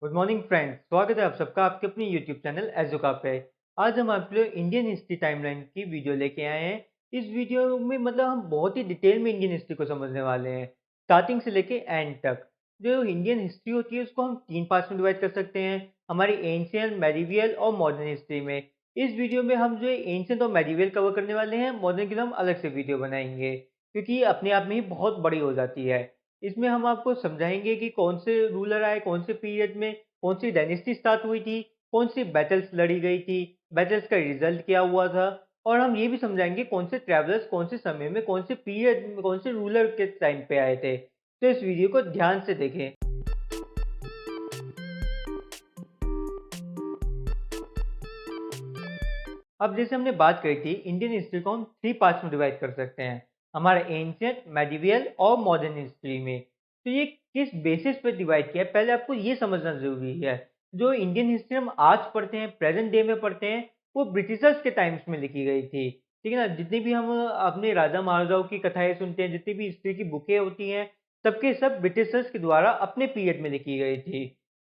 Good morning friends, स्वागत है आप सबका आपके अपने यूट्यूब चैनल एजुका पे। आज हम आपके लिए इंडियन हिस्ट्री टाइमलाइन की वीडियो लेके आए हैं। इस वीडियो में हम बहुत ही डिटेल में इंडियन हिस्ट्री को समझने वाले हैं, स्टार्टिंग से लेके एंड तक। जो इंडियन हिस्ट्री होती है उसको हम तीन पार्ट्स में डिवाइड कर सकते हैं, हमारी एंशियंट, मेडिवियल और मॉडर्न हिस्ट्री में। इस वीडियो में हम जो एंशियंट और मेडिवियल कवर करने वाले हैं, मॉडर्न के लिए हम अलग से वीडियो बनाएंगे क्योंकि ये अपने आप में ही बहुत बड़ी हो जाती है। इसमें हम आपको समझाएंगे कि कौन से रूलर आए, कौन से पीरियड में कौन सी डायनेस्टी स्टार्ट हुई थी, कौन सी बैटल्स लड़ी गई थी, बैटल्स का रिजल्ट क्या हुआ था। और हम ये भी समझाएंगे कौन से ट्रैवलर्स कौन से समय में कौन से पीरियड में कौन से रूलर के टाइम पे आए थे। तो इस वीडियो को ध्यान से देखें। अब जैसे हमने बात करी थी, इंडियन हिस्ट्री को हम थ्री पार्ट्स में डिवाइड कर सकते हैं, हमारा एंशियंट, मेडिवियल और मॉडर्न हिस्ट्री में। तो ये किस बेसिस पे डिवाइड किया है, पहले आपको ये समझना जरूरी है। जो इंडियन हिस्ट्री हम आज पढ़ते हैं, प्रेजेंट डे में पढ़ते हैं, वो ब्रिटिशर्स के टाइम्स में लिखी गई थी। ठीक है ना। जितनी भी हम अपने राजा महाराजाओं की कथाएं सुनते हैं, जितनी भी हिस्ट्री की बुकें होती हैं, सबके सब ब्रिटिशर्स के द्वारा अपने पीरियड में लिखी गई थी।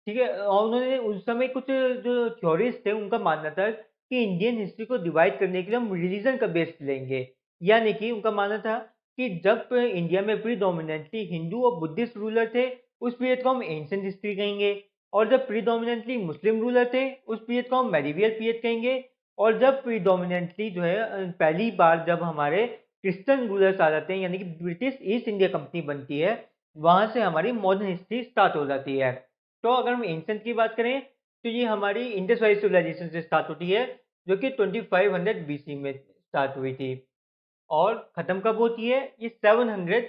ठीक है। और उन्होंने उस समय कुछ जो थ्योरीज थे, उनका मानना था कि इंडियन हिस्ट्री को डिवाइड करने के लिए हम रिलीजन का बेस लेंगे। यानी कि उनका मानना था कि जब इंडिया में प्रीडोमिनेंटली हिंदू और बुद्धिस्ट रूलर थे, उस पीरियड को हम एंशिएंट हिस्ट्री कहेंगे। और जब प्रीडोमिनेंटली मुस्लिम रूलर थे, उस पीरियड को हम मेडिवियल पीरियड कहेंगे। और जब प्रीडोमिनेंटली जो है पहली बार जब हमारे क्रिश्चियन रूलर्स आ जाते हैं, यानी कि ब्रिटिश ईस्ट इंडिया कंपनी बनती है, वहां से हमारी मॉडर्न हिस्ट्री स्टार्ट हो जाती है। तो अगर हम एंशिएंट की बात करें, तो ये हमारी इंडस वैली सिविलाइजेशन से स्टार्ट होती है, जो कि 2500 बीसी में स्टार्ट हुई थी। और खत्म कब होती है, ये 700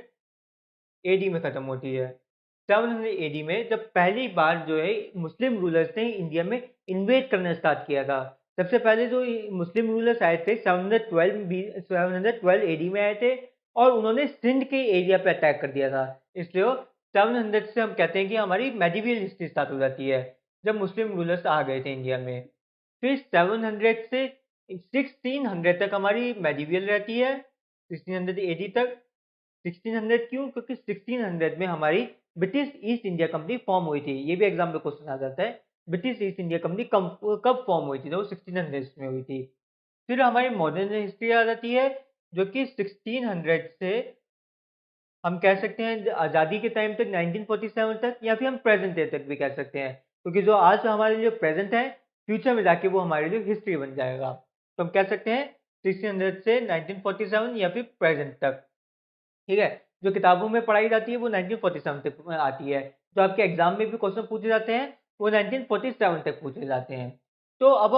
एडी में खत्म होती है। 700 एडी में जब पहली बार जो है मुस्लिम रूलर्स ने इंडिया में इन्वेड करना स्टार्ट किया था। सबसे पहले जो मुस्लिम रूलर्स आए थे 712 एडी में आए थे, और उन्होंने सिंध के एरिया पे अटैक कर दिया था। इसलिए 700 से हम कहते हैं कि हमारी मेडिवियल हिस्ट्री स्टार्ट हो जाती है, जब मुस्लिम रूलर्स आ गए थे इंडिया में। फिर 700 से 1600 तक हमारी मेडिवियल रहती है, 1600 एडी तक। 1600 क्यों? क्योंकि 1600 में हमारी British east India company form हुई थी। ये भी एग्जाम में क्वेश्चन आ जाता है, ब्रिटिश ईस्ट इंडिया कंपनी कब फॉर्म हुई थी? तो वो 1600 में हुई थी। फिर हमारी मॉडर्न हिस्ट्री आ जाती है, जो कि 1600 से हम कह सकते हैं आज़ादी के टाइम तक, 1947 तक, या फिर हम प्रेजेंट डे तक भी कह सकते हैं, क्योंकि जो आज हमारे लिए प्रेजेंट है, फ्यूचर में जाके वो हमारे लिए हिस्ट्री बन जाएगा। तो हम कह सकते हैं 1600 से 1947 या फिर प्रेजेंट तक। ठीक है। जो किताबों में पढ़ाई जाती है वो 1947 तक आती है। जो आपके एग्जाम में भी क्वेश्चन पूछे जाते हैं, वो 1947 तक पूछे जाते हैं। तो अब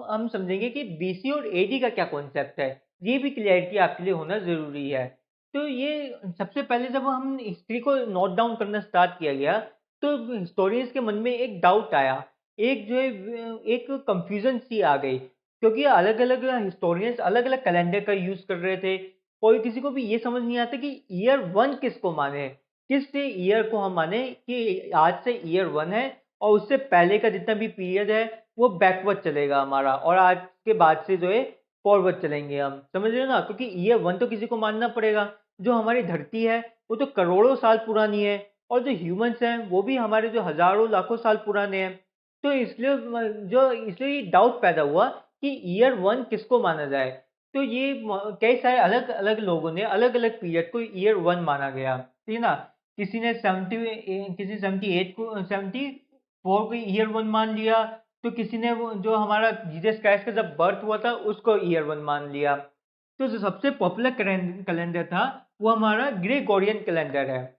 हम समझेंगे कि बीसी और एडी का क्या कॉन्सेप्ट है। ये भी क्लियरिटी आपके लिए होना जरूरी है। तो ये सबसे पहले जब हम हिस्ट्री को नोट डाउन करना स्टार्ट किया गया, तो हिस्टोरियंस के मन में एक डाउट आया, एक जो है एक कंफ्यूजन सी आ गई, क्योंकि अलग अलग हिस्टोरियंस अलग अलग कैलेंडर का यूज कर रहे थे। कोई किसी को भी ये समझ नहीं आता कि ईयर वन किसको माने, किस से ईयर को हम माने कि आज से ईयर वन है, और उससे पहले का जितना भी पीरियड है वो बैकवर्ड चलेगा हमारा, और आज के बाद से जो है फॉरवर्ड चलेंगे हम। समझ रहे हो ना? क्योंकि ईयर वन तो किसी को मानना पड़ेगा। जो हमारी धरती है वो तो करोड़ों साल पुरानी है, और जो ह्यूमंस हैं वो भी हमारे जो हजारों लाखों साल पुराने हैं। तो इसलिए ये डाउट पैदा हुआ कि ईयर वन किसको माना जाए। तो ये कई सारे अलग अलग लोगों ने अलग अलग पीरियड को ईयर वन माना गया। ठीक है ना। किसी ने 78 को 74 को ईयर वन मान लिया। तो किसी ने जो हमारा जीसस क्राइस्ट का जब बर्थ हुआ था उसको ईयर वन मान लिया। तो जो सबसे पॉपुलर कैलेंडर था वो हमारा ग्रेगोरियन कैलेंडर है।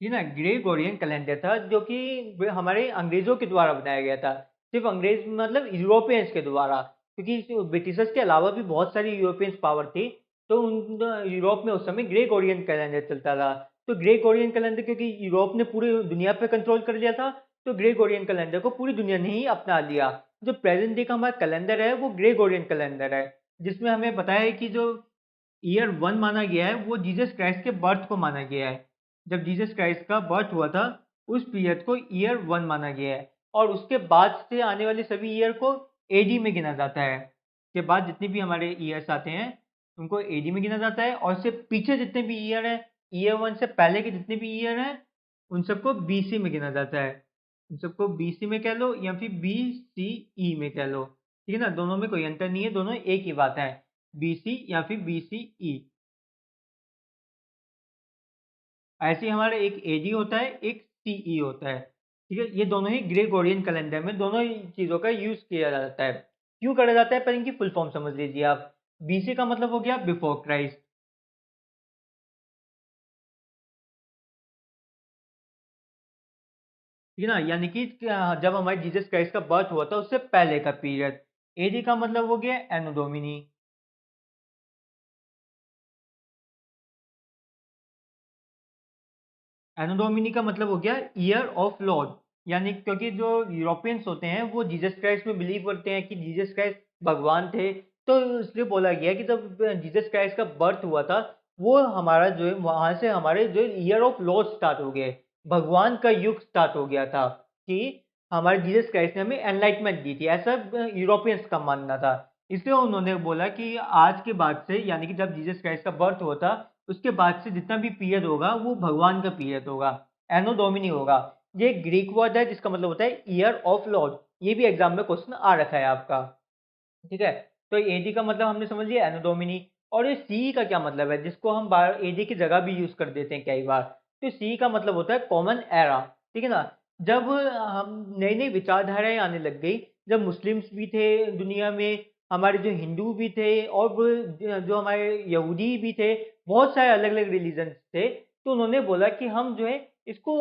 ये ना ग्रेगोरियन कैलेंडर था, जो कि हमारे अंग्रेजों के द्वारा बनाया गया था। सिर्फ अंग्रेज मतलब यूरोपियंस के द्वारा, क्योंकि ब्रिटिशर्स के अलावा भी बहुत सारी यूरोपियंस पावर थी। तो उन यूरोप में उस समय ग्रेगोरियन कैलेंडर चलता था। तो ग्रेगोरियन कैलेंडर, क्योंकि यूरोप ने पूरी दुनिया पे कंट्रोल कर लिया था, तो ग्रेगोरियन कैलेंडर को पूरी दुनिया ने ही अपना लिया। जो प्रेजेंट डे का हमारा कैलेंडर है वो ग्रेगोरियन कैलेंडर है, जिसमें हमें बताया है कि जो ईयर वन माना गया है वो जीसस क्राइस्ट के बर्थ को माना गया है। जब जीसस क्राइस्ट का बर्थ हुआ था, उस पीरियड को ईयर वन माना गया है, और उसके बाद से आने वाले सभी ईयर को एडी में गिना जाता है। के बाद जितने भी हमारे ईयर्स आते हैं उनको एडी में गिना जाता है, और इससे पीछे जितने भी ईयर हैं, ईयर 1 से पहले के जितने भी ईयर हैं, उन सबको बीसी में गिना जाता है। उन सबको बीसी में कह लो या फिर बीसीई में कह लो, ठीक है ना, दोनों में कोई अंतर नहीं है, दोनों एक ही बात है, बीसी या फिर बीसीई। ऐसे ही हमारा एक एडी होता है, एक सीई होता है, ठीक है। ये दोनों ही ग्रेगोरियन कैलेंडर में दोनों ही चीज़ों का यूज़ किया जाता है। क्यों करा जाता है, पर इनकी फुल फॉर्म समझ लीजिए आप। बीसी का मतलब हो गया बिफोर क्राइस्ट, ठीक है ना, यानी कि जब हमारे जीसस क्राइस्ट का बर्थ हुआ था उससे पहले का पीरियड। एडी का मतलब हो गया एनो डोमिनी। एनो डोमिनी का मतलब हो गया ईयर ऑफ लॉर्ड, यानी क्योंकि जो यूरोपियंस होते हैं वो जीसस क्राइस्ट में बिलीव करते हैं कि जीसस क्राइस्ट भगवान थे, तो इसलिए बोला गया कि जब जीसस क्राइस्ट का बर्थ हुआ था, वो हमारा जो है वहां से हमारे जो ईयर ऑफ लॉर्ड स्टार्ट हो गए, भगवान का युग स्टार्ट हो गया था, कि हमारे जीसस क्राइस्ट ने हमें एनलाइटमेंट दी थी, ऐसा यूरोपियंस का मानना था। इसलिए उन्होंने बोला कि आज के बाद से, यानी कि जब जीसस क्राइस्ट का बर्थ हुआ था, उसके बाद से जितना भी पीरियड होगा वो भगवान का पीरियड होगा, एनो डोमिनी होगा। ये ग्रीक वर्ड है जिसका मतलब होता है ईयर ऑफ लॉर्ड। ये भी एग्जाम में क्वेश्चन आ रखा है आपका, ठीक है। तो एडी का मतलब हमने समझ लिया एनो डोमिनी। और ये सी का क्या मतलब है, जिसको हम बार एडी की जगह भी यूज कर देते हैं कई बार। तो सी का मतलब होता है कॉमन एरा, ठीक है ना। जब हम नई नई विचारधाराएं आने लग गई, जब मुस्लिम्स भी थे दुनिया में, हमारे जो हिंदू भी थे, और जो हमारे यहूदी भी थे, बहुत सारे अलग अलग रिलीजन थे, तो उन्होंने बोला कि हम जो है इसको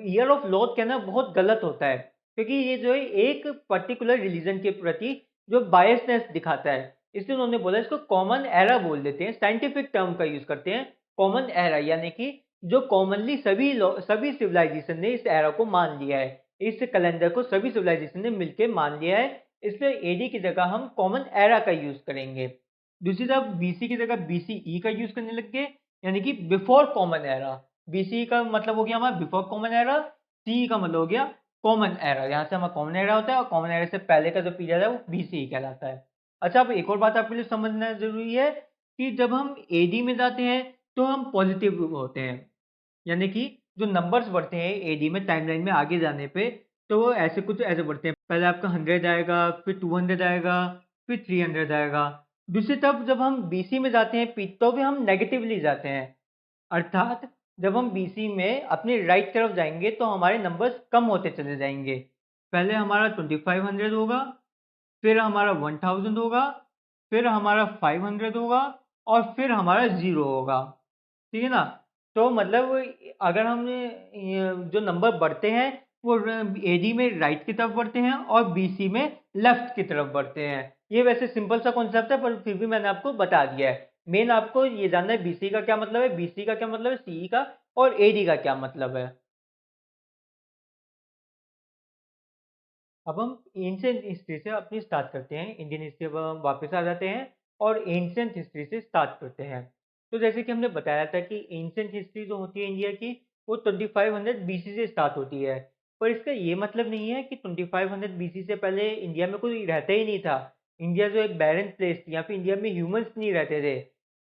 ईयर ऑफ लॉर्ड कहना बहुत गलत होता है, क्योंकि ये जो है एक पर्टिकुलर रिलीजन के प्रति जो बायसनेस दिखाता है। इसलिए उन्होंने बोला इसको कॉमन एरा बोल देते हैं, साइंटिफिक टर्म का यूज करते हैं, कॉमन एरा, यानी कि जो कॉमनली सभी सिविलाइजेशन ने इस एरा को मान लिया है, इस कैलेंडर को सभी सिविलाइजेशन ने मिलकर मान लिया है। इसलिए एडी की जगह हम कॉमन एरा का यूज करेंगे। दूसरी तरफ बीसी की जगह बीसीई का यूज करने लग गए, यानी कि बिफोर कॉमन एरा। बीसी का मतलब हो गया हमारा बिफोर कॉमन एरा, सी का मतलब हो गया कॉमन एरा, यहाँ से हमारा कॉमन एरा होता है, और कॉमन एरा से पहले का जो पीरियड है वो बीसी कहलाता है। अच्छा, अब एक और बात आपके लिए समझना जरूरी है, कि जब हम एडी में जाते हैं तो हम पॉजिटिव होते हैं, यानी कि जो नंबर्स बढ़ते हैं एडी में टाइमलाइन में आगे जाने पे, तो वो ऐसे कुछ ऐसे बढ़ते हैं, पहले आपका 100 आएगा, फिर 200 आएगा, फिर 300 आएगा। दूसरी तरफ जब हम बीसी में जाते हैं तो भी हम नेगेटिवली जाते हैं, अर्थात जब हम बीसी में अपनी राइट तरफ जाएंगे तो हमारे नंबर्स कम होते चले जाएंगे। पहले हमारा 2500 होगा, फिर हमारा 1000 होगा, फिर हमारा 500 होगा, और फिर हमारा 0 होगा, ठीक है ना। तो मतलब अगर हम जो नंबर बढ़ते हैं वो एडी में राइट की तरफ बढ़ते हैं और बीसी में लेफ्ट की तरफ बढ़ते हैं। ये वैसे सिंपल सा कॉन्सेप्ट है, पर फिर भी मैंने आपको बता दिया है। मेन आपको ये जानना है बीसी का क्या मतलब है, बीसी का क्या मतलब है, सीई का, और एडी का क्या मतलब है। अब हम एंशियंट हिस्ट्री से अपनी स्टार्ट करते हैं, इंडियन हिस्ट्री पर हम वापस आ जाते हैं और एंशियंट हिस्ट्री से स्टार्ट करते हैं। तो जैसे कि हमने बताया था कि एंशियंट हिस्ट्री जो होती है इंडिया की, वो 2500 बीसी से स्टार्ट होती है। पर इसका ये मतलब नहीं है कि 2500 बीसी से पहले इंडिया में कोई रहता ही नहीं था। इंडिया जो एक बैरन प्लेस थी, या फिर इंडिया में ह्यूमंस नहीं रहते थे।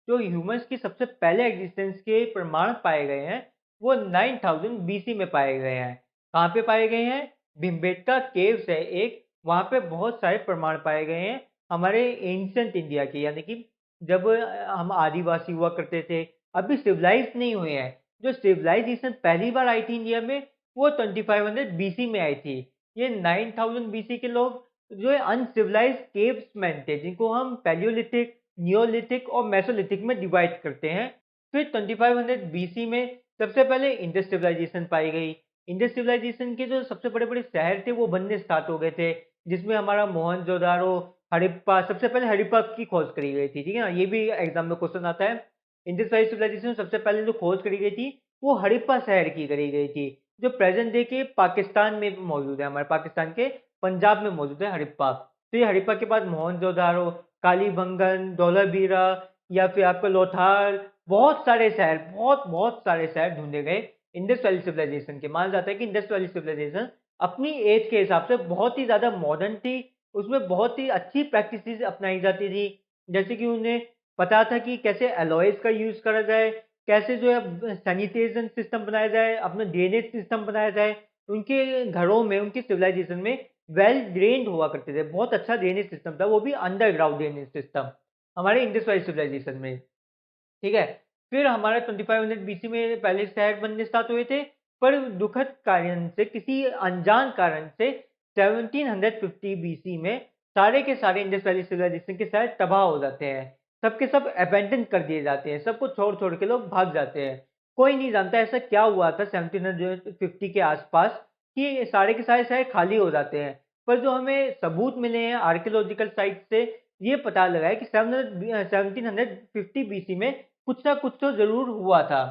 जो ह्यूमंस की सबसे पहले एग्जिस्टेंस के प्रमाण पाए गए हैं वो 9000 बीसी में पाए गए हैं। कहाँ पे पाए गए हैं, भिमबेटका केव्स है एक, वहाँ पे बहुत सारे प्रमाण पाए गए हैं हमारे एंशियंट इंडिया के, यानी कि जब हम आदिवासी हुआ करते थे, अभी सिविलाइज नहीं हुए हैं। जो सिविलाइजेशन पहली बार आई थी इंडिया में वो 2500 बीसी में आई थी। ये 9000 बीसी के लोग जो है अनसिविलाइज केव्स मैन थे, जिनको हम पैलियोलिथिक, नियोलिथिक और मेसोलिथिक में डिवाइड करते हैं। फिर 2500 बीसी में सबसे पहले इंडस सिविलाइजेशन पाई गई। इंडस सिविलाइजेशन के जो सबसे बड़े बड़े शहर थे वो बनने स्टार्ट हो गए थे, जिसमें हमारा मोहनजोदारो, हड़प्पा, सबसे पहले हड़प्पा की खोज करी गई थी, ठीक है ना, ये भी एग्जाम में क्वेश्चन आता है। इंडस वैली सिविलाइजेशन सबसे पहले जो खोज करी गई थी वो हड़प्पा शहर की करी गई थी, जो प्रेजेंट डे के पाकिस्तान में मौजूद है, हमारे पाकिस्तान के पंजाब में मौजूद है हड़प्पा। तो ये हड़प्पा के बाद मोहनजोदारो, कालीबंगन, धौलावीरा, या फिर आपका लोथाल, बहुत सारे शहर, बहुत बहुत सारे शहर ढूंढे गए इंडस वैली सिविलाइजेशन के। माना जाता है कि इंडस वैली सिविलाइजेशन अपनी एज के हिसाब से बहुत ही ज्यादा मॉडर्न थी, उसमें बहुत ही अच्छी प्रैक्टिसेस अपनाई जाती थी, जैसे कि उन्हें पता था कि कैसे एलॉयज का यूज करा जाए, कैसे जो है सैनिटेशन सिस्टम बनाया जाए, अपना ड्रेनेज सिस्टम बनाया जाए। उनके घरों में, उनके सिविलाइजेशन में वेल ड्रेन्ड हुआ करते थे, बहुत अच्छा ड्रेनेज सिस्टम था, वो भी अंडरग्राउंड ड्रेनेज सिस्टम हमारे इंडस वैली सिविलाइजेशन में। ठीक है। फिर हमारा 2500 बीसी में पहले शहर बनने स्टार्ट हुए थे, पर दुखद कारण से, किसी अनजान कारण से 1750 बीसी में सारे के सारे इंडस वैली सिविलाइजेशन के शहर तबाह हो जाते हैं। सबके सब अबेंडन कर दिए जाते हैं, सबको छोड़ छोड़ के लोग भाग जाते हैं। कोई नहीं जानता ऐसा क्या हुआ था 1750 के आसपास कि ये सारे के सारे शहर खाली हो जाते हैं। पर जो हमें सबूत मिले हैं आर्कियोलॉजिकल साइट से, ये पता लगा है कि 1750 बीसी में कुछ ना कुछ तो जरूर हुआ था।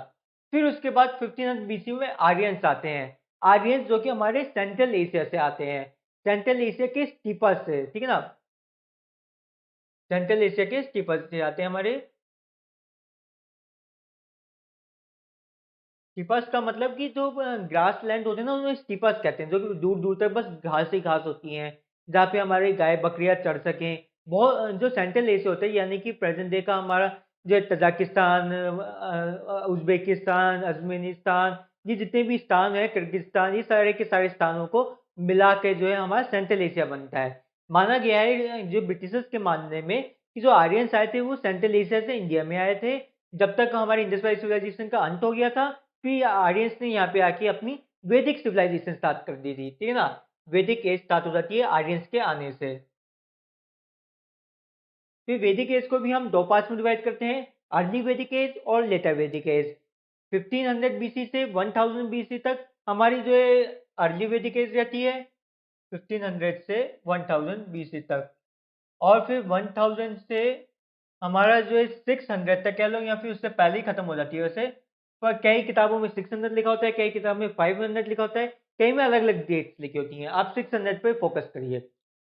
फिर उसके बाद 1500 बीसी में आर्यंस आते हैं। आर्यंस जो कि हमारे सेंट्रल एशिया से आते हैं, सेंट्रल एशिया के स्टीपर्स से, ठीक है ना, सेंट्रल एशिया के स्टीपर्स से आते हैं हमारे। स्टीपर्स का मतलब कि जो ग्रास लैंड होते हैं ना, उन्हें स्टीपर्स कहते हैं, जो कि दूर दूर तक बस घास ही घास होती हैं, जहाँ पे हमारे गाय बकरियां चढ़ सकें। बहुत जो सेंट्रल एशिया होता है, यानी कि प्रेजेंट डे का हमारा जो तजाकिस्तान, उज्बेकिस्तान, अजमेनिस्तान, ये जितने भी स्थान है, किर्गिस्तान, ये सारे के सारे स्थानों को मिला के जो है हमारा सेंट्रल एशिया बनता है। माना गया है जो ब्रिटिशर्स के मानने में कि जो आर्यंस आए थे वो सेंट्रल एशिया से इंडिया में आए थे, जब तक हमारे इंडस वैली सिविलाइजेशन का अंत हो गया था। फिर आर्यंस ने यहाँ पे आके अपनी वैदिक सिविलाइजेशन स्टार्ट कर दी थी, ठीक है ना। वैदिक एज स्टार्ट हो जाती है आर्यंस के आने से। फिर वैदिक एज को भी हम दो पार्ट्स में डिवाइड करते हैं, अर्ली वैदिक एज और लेटर वैदिक एज। 1500 बीसी से 1000 बीसी तक हमारी जो है अर्ली वैदिक एज रहती है, 1500 से 1000 बीसी तक। और फिर 1000 से हमारा जो है 600 तक कह लो, या फिर उससे पहले ही खत्म हो जाती है वैसे। पर कई किताबों में 600 लिखा होता है, कई किताबों में 500 लिखा होता है, कई में अलग अलग डेट्स लिखी होती हैं। आप 600 पे फोकस करिए।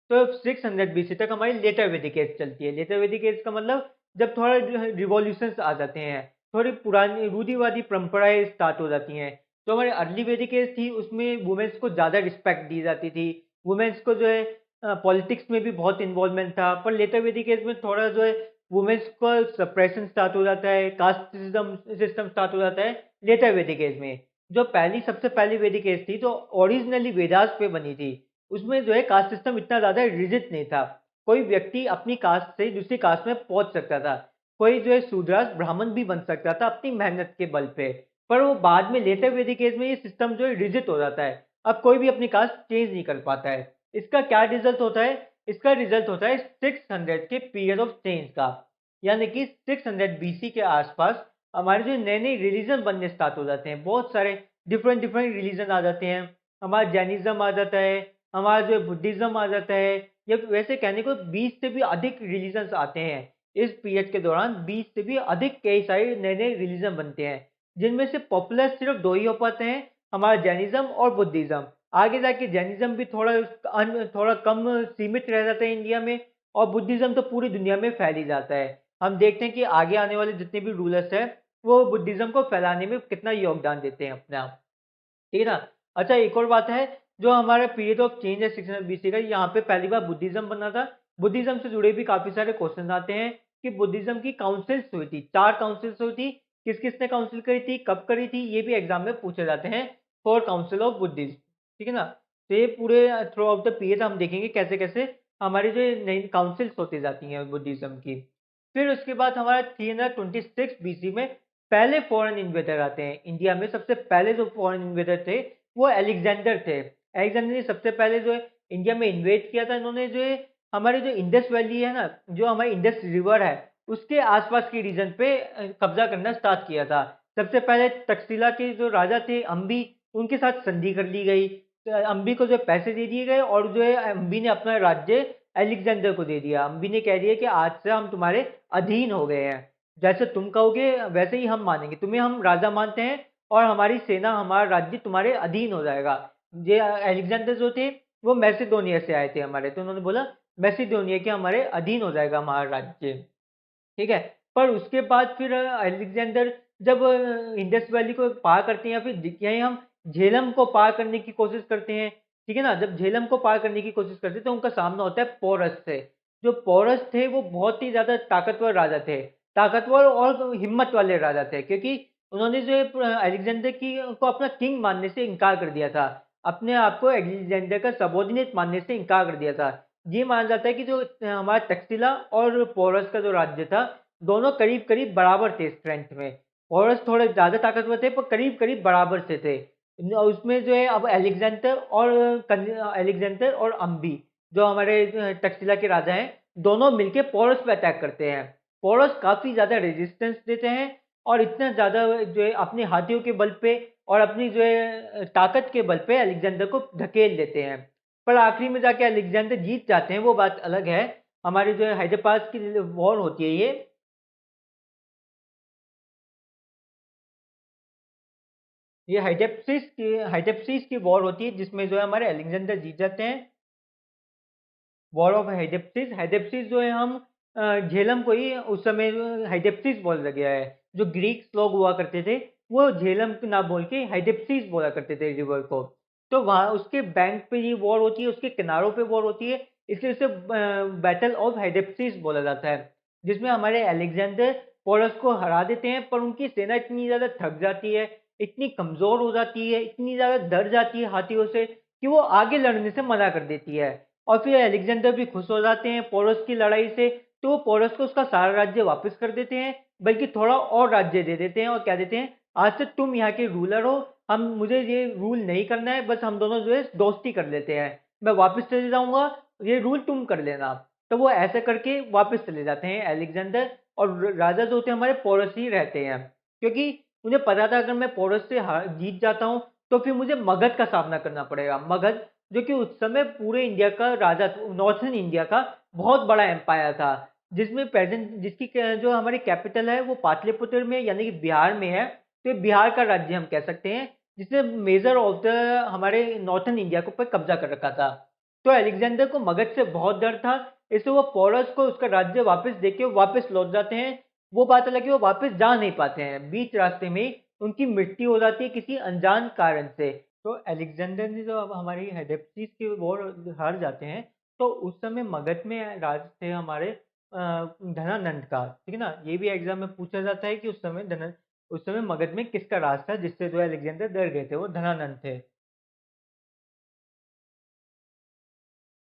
तो 600 बीसी तक हमारी लेटर वैदिक एज चलती है। लेटर वैदिक एज का मतलब जब थोड़ा रिवॉल्यूशंस आ जाते हैं, थोड़ी पुरानी रूढ़िवादी परंपराएं स्टार्ट हो जाती हैं। जो हमारी अर्ली वैदिक एज थी उसमें वुमेन्स को ज़्यादा रिस्पेक्ट दी जाती थी, वुमेन्स को जो है पॉलिटिक्स में भी बहुत इन्वॉल्वमेंट था। पर लेटर वैदिक एज में थोड़ा जो है वुमेन्स को सप्रेशन स्टार्ट हो जाता है, कास्ट सिस्टम सिस्टम स्टार्ट हो जाता है लेटर वैदिक एज में। जो पहली सबसे पहली वैदिक एज थी जो ओरिजिनली वेदास पे बनी थी, उसमें जो है कास्ट सिस्टम इतना ज्यादा रिजिड नहीं था। कोई व्यक्ति अपनी कास्ट से दूसरी कास्ट में पहुंच सकता था, कोई जो है शूद्रास ब्राह्मण भी बन सकता था अपनी मेहनत के बल पे। पर वो बाद में लेटर वैदिक एज में ये सिस्टम जो है रिजिड हो जाता है, अब कोई भी अपनी कास्ट चेंज नहीं कर पाता है। इसका क्या रिजल्ट होता है? इसका रिजल्ट होता है 600 के पीरियड ऑफ चेंज का, यानी कि 600 बीसी के आसपास हमारे जो नए नए रिलीजन बनने स्टार्ट हो जाते हैं। बहुत सारे डिफरेंट डिफरेंट रिलीजन आ जाते हैं। हमारा जैनिज्म आ जाता है, हमारा जो बुद्धिज्म आ जाता है, या वैसे कहने को 20 से भी अधिक रिलीजन्स आते हैं। इस पीरियड के दौरान 20 से भी अधिक कई सारे नए नए रिलीजन बनते हैं, जिनमें से पॉपुलर सिर्फ दो ही हो पाते हैं, हमारा जैनिज्म और बुद्धिज्म। आगे जाके जैनिज्म भी थोड़ा कम सीमित रह जाता है इंडिया में, और बुद्धिज्म तो पूरी दुनिया में फैल ही जाता है। हम देखते हैं कि आगे आने वाले जितने भी रूलर्स हैं वो बुद्धिज्म को फैलाने में कितना योगदान देते हैं अपना, ठीक है ना। अच्छा, एक और बात है, जो हमारा पीरियड ऑफ चेंज है 600 बीसी का, यहाँ पे पहली बार बुद्धिज्म बना था। बुद्धिज्म से जुड़े भी काफी सारे क्वेश्चन आते हैं कि बुद्धिज्म की काउंसिल्स हुई थी, 4 काउंसिल्स हुई थी, किस किसने काउंसिल करी थी, कब करी थी, ये भी एग्जाम में पूछे जाते हैं। 4 काउंसिल ऑफ बुद्धिज्म, ठीक है ना। तो ये पूरे थ्रू आउट द पीरियड हम देखेंगे कैसे कैसे हमारी जो नई काउंसिल्स होती जाती हैं बुद्धिज्म की। फिर उसके बाद हमारा 326 बीसी में पहले फॉरेन इन्वेडर आते हैं इंडिया में। सबसे पहले जो फॉरेन इन्वेडर थे वो अलेक्जेंडर थे। अलेक्जेंडर ने सबसे पहले जो है इंडिया में इन्वेड किया था। इन्होंने जो है हमारे जो इंडस वैली है ना, जो हमारी इंडस रिवर है, उसके आसपास के रीजन पे कब्जा करना स्टार्ट किया था। सबसे पहले तक्षशिला के जो राजा थे अम्बी, उनके साथ संधि कर ली गई। तो अम्बी को जो पैसे दे दिए गए, और जो है अम्बी ने अपना राज्य अलेक्जेंडर को दे दिया। अम्बी ने कह दिया कि आज से हम तुम्हारे अधीन हो गए हैं, जैसे तुम कहोगे वैसे ही हम मानेंगे, तुम्हें हम राजा मानते हैं, और हमारी सेना हमारा राज्य तुम्हारे अधीन हो जाएगा। ये अलेक्जेंडर जो थे वो मैसिडोनिया से आए थे हमारे, तो उन्होंने बोला मैसिडोनिया के हमारे अधीन हो जाएगा हमारा राज्य, ठीक है। पर उसके बाद फिर अलेक्जेंडर जब इंडस वैली को पार करते हैं, या फिर यहीं हम झेलम को पार करने की कोशिश करते हैं, ठीक है ना। जब झेलम को पार करने की कोशिश करते हैं तो उनका सामना होता है पोरस से। जो पोरस थे वो बहुत ही ज्यादा ताकतवर राजा थे। ताकतवर और हिम्मत वाले राजा थे, क्योंकि उन्होंने जो है अलेक्जेंडर की को अपना किंग मानने से इनकार कर दिया था। अपने आप को अलेक्जेंडर का सबॉर्डिनेट मानने से इनकार कर दिया था। ये माना जाता है कि जो हमारा तक्षशिला और पोरस का जो राज्य था, दोनों करीब-करीब बराबर थे स्ट्रेंथ में। पोरस थोड़े ज़्यादा ताकतवर थे, पर करीब-करीब बराबर से थे। उसमें जो है अब अलेक्जेंडर और अम्बी, जो हमारे तक्षशिला के राजा हैं, दोनों मिलके पोरस पे अटैक करते हैं। पोरस काफ़ी ज़्यादा रेजिस्टेंस देते हैं और इतना ज़्यादा जो है अपने हाथियों के बल पे और अपनी जो है ताकत के बल पे अलेक्जेंडर को धकेल देते हैं। पर आखिरी में जाके अलेक्जेंडर जीत जाते हैं, वो बात अलग है। हमारी जो है हाइडेपास की वॉर होती है ये हाइडेप्सिस की वॉर होती है, जिसमें जो है हमारे अलेक्जेंडर जीत जाते हैं। War of हाइडेप्सिस। हाइडेप्सिस जो है हम झेलम को ही उस समय हाइडेप्सिस बोला गया है। जो ग्रीक लोग हुआ करते थे, वो झेलम ना बोल के हाइडेप्सिस बोला करते थे रिवर को। तो वहाँ उसके बैंक पे ये वॉर होती है, उसके किनारों पे वॉर होती है, इसलिए उसे बैटल ऑफ हाइडेप्सिस बोला जाता है। जिसमें हमारे अलेक्जेंडर पोरस को हरा देते हैं, पर उनकी सेना इतनी ज़्यादा थक जाती है, इतनी कमज़ोर हो जाती है, इतनी ज़्यादा डर जाती है हाथियों से, कि वो आगे लड़ने से मना कर देती है। और फिर अलेक्जेंडर भी खुश हो जाते हैं पोरस की लड़ाई से, तो वो पोरस को उसका सारा राज्य वापस कर देते हैं, बल्कि थोड़ा और राज्य दे देते हैं और क्या देते हैं, आज से तुम यहाँ के रूलर हो, हम मुझे ये रूल नहीं करना है, बस हम दोनों जो है दोस्ती कर लेते हैं, मैं वापस चले जाऊंगा, ये रूल तुम कर लेना। तो वो ऐसे करके वापस चले जाते हैं अलेक्जेंडर, और राजा जो होते हैं हमारे पोरस ही रहते हैं, क्योंकि उन्हें पता था अगर मैं पोरस से जीत जाता हूँ तो फिर मुझे मगध का सामना करना पड़ेगा। मगध जो कि उस समय पूरे इंडिया का राजा, नॉर्थन इंडिया का बहुत बड़ा एम्पायर था, जिसमें प्रेजेंट जो हमारी कैपिटल है वो पाटलिपुत्र में यानी कि बिहार में है। तो ये बिहार का राज्य हम कह सकते हैं, जिसने मेजर ऑफ द हमारे नॉर्थन इंडिया को पर कब्जा कर रखा था। तो अलेक्जेंडर को मगध से बहुत डर था, इसलिए वो पोरस को उसका राज्य वापस देके वापस लौट जाते हैं। वो बात अलग है, वो वापस जा नहीं पाते हैं, बीच रास्ते में उनकी मृत्यु हो जाती है किसी अनजान कारण से। तो अलेक्जेंडर ने जो अब हमारी हेडेप्सिस की वॉर हार जाते हैं, तो उस समय मगध में राज थे हमारे धनानंद का। ठीक है ना, ये भी एग्जाम में पूछा जाता है कि उस समय मगध में किसका राज था जिससे जो अलेक्जेंडर डर गए थे, वो धनानंद थे।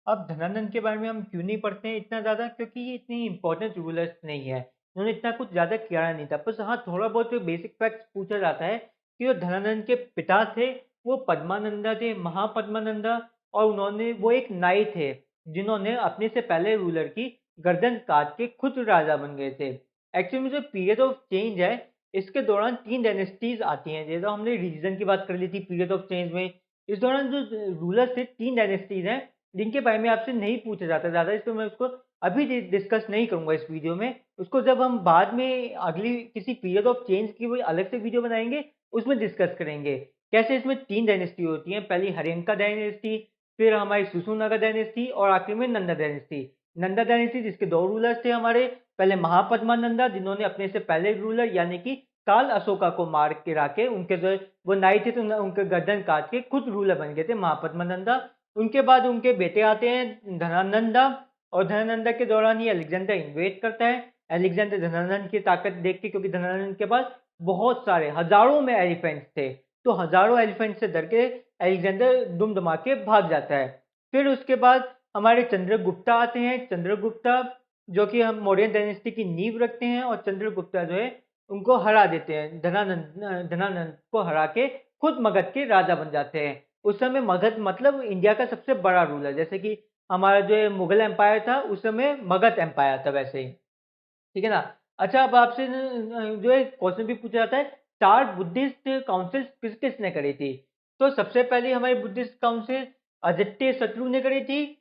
अब धनानंद के बारे में हम क्यों नहीं पढ़ते हैं इतना ज़्यादा, क्योंकि ये इतनी इंपॉर्टेंट रूलर्स नहीं है, उन्होंने इतना कुछ ज़्यादा किया नहीं था। बस हाँ, थोड़ा बहुत जो बेसिक फैक्ट्स पूछा जाता है कि जो धनानंद के पिता थे वो पद्मानंदा थे, महापद्मानंदा, और वो एक नाई थे, जिन्होंने अपने से पहले रूलर की गर्दन काट के खुद राजा बन गए थे। एक्चुअली जो पीरियड ऑफ चेंज है, इसके दौरान 3 डायनेस्टीज आती हैं, जैसे हमने रीजन की बात कर ली थी पीरियड ऑफ चेंज में। इस दौरान जो रूलर थे, 3 डायनेस्टीज हैं जिनके बारे में आपसे नहीं पूछा जाता ज़्यादा, इसलिए मैं उसको अभी डिस्कस नहीं करूंगा इस वीडियो में। उसको जब हम बाद में अगली किसी पीरियड ऑफ चेंज की कोई अलग से वीडियो बनाएंगे, उसमें डिस्कस करेंगे कैसे इसमें 3 डायनेस्टी होती हैं। पहली हरियंका डायनेस्टी, फिर हमारी सुसुनागा डायनेस्टी, और आखिर में नंदा डायनेस्टी। नंदा डायनेस्टी जिसके 2 रूलर्स थे हमारे, पहले महापद्मानंदा जिन्होंने अपने से पहले रूलर यानी कि काल अशोका को मार के राके उनके जो वो नाई थे, तो उनके गर्दन काट के खुद रूलर बन गए थे महापद्मानंदा। उनके बाद उनके बेटे आते हैं धनानंदा, और धनानंदा के दौरान ही अलेक्जेंडर इन्वेट करता है। अलेक्जेंडर धनानंद की ताकत देख के, क्योंकि धनानंद के पास बहुत सारे हजारों में एलिफेंट्स थे, तो हजारों एलिफेंट से डर के अलेक्जेंडर दुम दमा के भाग जाता है। फिर उसके बाद हमारे चंद्रगुप्ता आते हैं। चंद्रगुप्ता जो कि हम मौर्य डायनेस्टी की नींव रखते हैं, और चंद्रगुप्ता जो है उनको हरा देते हैं, धनानंद को हरा के खुद मगध के राजा बन जाते हैं। उस समय मगध मतलब इंडिया का सबसे बड़ा रूलर, जैसे कि हमारा जो है मुगल एम्पायर था, उस समय मगध एम्पायर था वैसे ही। ठीक है ना। अच्छा, अब आपसे जो है क्वेश्चन भी पूछा जाता है, 4 बुद्धिस्ट काउंसिल किसने करी थी। तो सबसे पहले हमारी बुद्धिस्ट काउंसिल अजित्य शत्रु ने करी थी,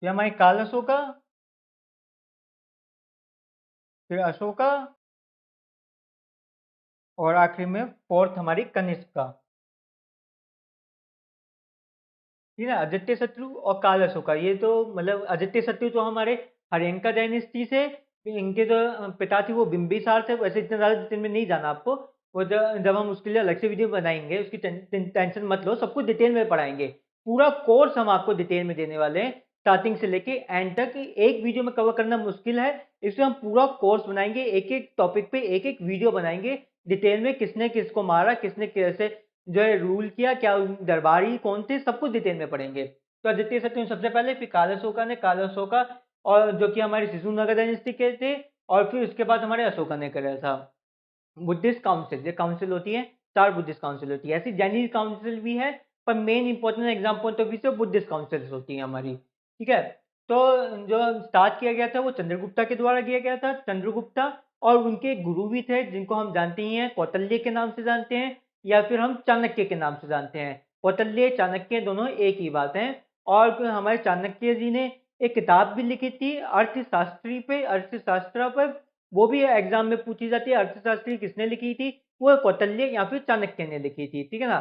फिर हमारी काल अशोका, फिर अशोका, और आखिर में फोर्थ हमारी कनिष्क का। ठीक है, आदित्य शत्रु और काल अशोका, ये तो मतलब आदित्य शत्रु तो हमारे हरियंका डायनेस्टी से, इनके जो पिता थे वो बिंबिसार थे। वैसे इतना ज्यादा डिटेल में नहीं जाना आपको, वो जब हम उसके लिए अलग से वीडियो बनाएंगे, उसकी टेंशन मत लो, सब कुछ डिटेल में पढ़ाएंगे। पूरा कोर्स हम आपको डिटेल में देने वाले हैं, स्टार्टिंग से लेके एंड तक एक वीडियो में कवर करना मुश्किल है। इसलिए हम पूरा कोर्स बनाएंगे, एक एक टॉपिक पे एक एक वीडियो बनाएंगे डिटेल में, किसने किसको मारा, किसने कैसे जो है रूल किया, क्या दरबारी कौन थे, सब कुछ डिटेल में पढ़ेंगे। तो आदित्य शत्रु सबसे पहले, फिर काला अशोका ने, काला अशोका और जो कि हमारे शिशुनगर डायनेस्टी के थे, और फिर उसके बाद हमारे अशोका ने कराया था बुद्धिस्ट काउंसिल। जो काउंसिल होती है, 4 बुद्धिस्ट काउंसिल होती है, ऐसी जैनिज काउंसिल भी है, पर main important exam point of view से बुद्धिस्ट काउंसिल्स होती है हमारी। ठीक है, तो जो स्टार्ट किया गया था वो चंद्रगुप्ता के द्वारा किया गया था। चंद्रगुप्ता और उनके गुरु भी थे जिनको हम जानते ही हैं, कौटिल्य के नाम से जानते हैं या फिर हम चाणक्य के नाम से जानते हैं। कौटिल्य चाणक्य दोनों एक ही बात है। और फिर हमारे चाणक्य जी ने एक किताब भी लिखी थी अर्थशास्त्री पे, अर्थशास्त्र पर। वो भी एग्जाम में पूछी जाती है, अर्थशास्त्री किसने लिखी थी, वो कौटिल्य या फिर चाणक्य ने लिखी थी। ठीक है ना,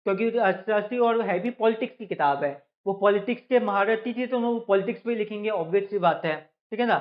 क्योंकि अर्थशास्त्री और है भी पॉलिटिक्स की किताब है, वो पॉलिटिक्स के महारथी थे, तो वो पॉलिटिक्स पे लिखेंगे, ऑब्वियस सी बात है। ठीक है ना,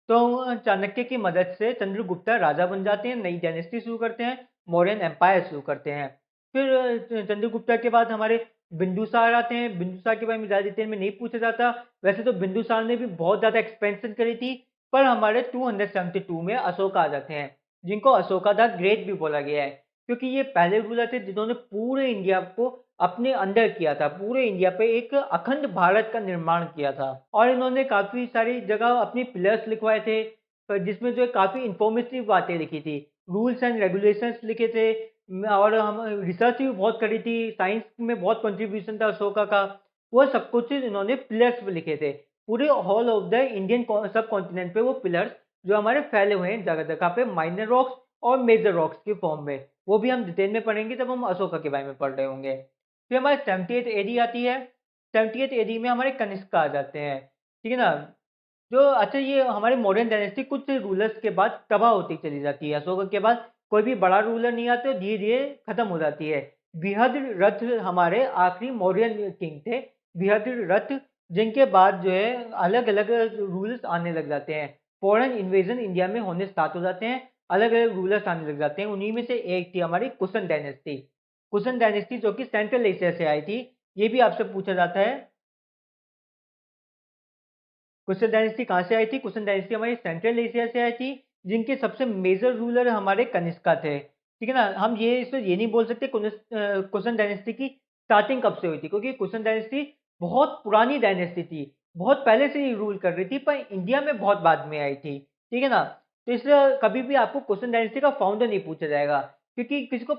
तो चाणक्य की मदद से चंद्रगुप्ता राजा बन जाते हैं, नई डायनेस्टी शुरू करते हैं, मौर्यन एम्पायर शुरू करते हैं। फिर चंद्रगुप्ता के बाद हमारे बिंदुसार आते हैं। बिंदुसार के बारे में ज़्यादा डिटेल में नहीं पूछा जाता, वैसे तो बिंदुसार ने भी बहुत ज़्यादा एक्सपेंशन करी थी, पर हमारे 272 में अशोक आ जाते हैं, जिनको अशोका द ग्रेट भी बोला गया है, क्योंकि ये पहले रूलर थे जिन्होंने पूरे इंडिया को अपने अंडर किया था, पूरे इंडिया पे एक अखंड भारत का निर्माण किया था। और इन्होंने काफी सारी जगह अपनी पिलर्स लिखवाए थे, जिसमें जो है काफी इंफॉर्मेटिव बातें लिखी थी, रूल्स एंड रेगुलेशंस लिखे थे। और हम रिसर्च भी बहुत करी थी, साइंस में बहुत कंट्रीब्यूशन था अशोका का। वो सब कुछ इन्होंने पिलर्स पे लिखे थे, पूरे ऑल ऑफ द इंडियन सब कॉन्टिनेंट पे वो पिलर्स जो हमारे फैले हुए हैं जगह जगह पे, माइनर रॉक्स और मेजर रॉक्स के फॉर्म में। वो भी हम डिटेल में पढ़ेंगे जब हम अशोका के बारे में पढ़ रहे होंगे। फिर हमारे 78th एडी आती है। 78th एडी में हमारे कनिष्क आ जाते हैं। ठीक है ना, जो अच्छा ये हमारे मॉडर्न डायनेस्टी कुछ रूलर्स के बाद तबाह होती चली जाती है। अशोक के बाद कोई भी बड़ा रूलर नहीं आता, धीरे धीरे खत्म हो जाती है। बृहद्रथ हमारे आखिरी मौर्यन किंग थे, बृहद्रथ, जिनके बाद जो है अलग अलग रूल्स आने लग जाते हैं, फॉरेन इन्वेजन इंडिया में होने स्टार्ट हो जाते हैं, अलग अलग रूलर्स आने लग जाते हैं। उन्हीं में से एक थी हमारी कुशन डायनेस्टी। कुशन डायनेस्टी जो कि सेंट्रल एशिया से आई थी, ये भी आपसे पूछा जाता है कुशन डायनेस्टी कहाँ से आई थी। कुशन डायनेस्टी हमारी सेंट्रल एशिया से आई थी, जिनके सबसे मेजर रूलर हमारे कनिष्का थे। ठीक है ना, हम ये इसमें ये नहीं बोल सकते कुशन डायनेस्टी की स्टार्टिंग कब से हुई थी, क्योंकि कुशन डायनेस्टी बहुत पुरानी डायनेस्टी थी, बहुत पहले से ही रूल कर रही थी, पर इंडिया में बहुत बाद में आई थी। ठीक है ना, तो इसलिए कभी भी आपको कुशन डायनेस्टी का फाउंडर नहीं पूछा जाएगा, क्योंकि किसी को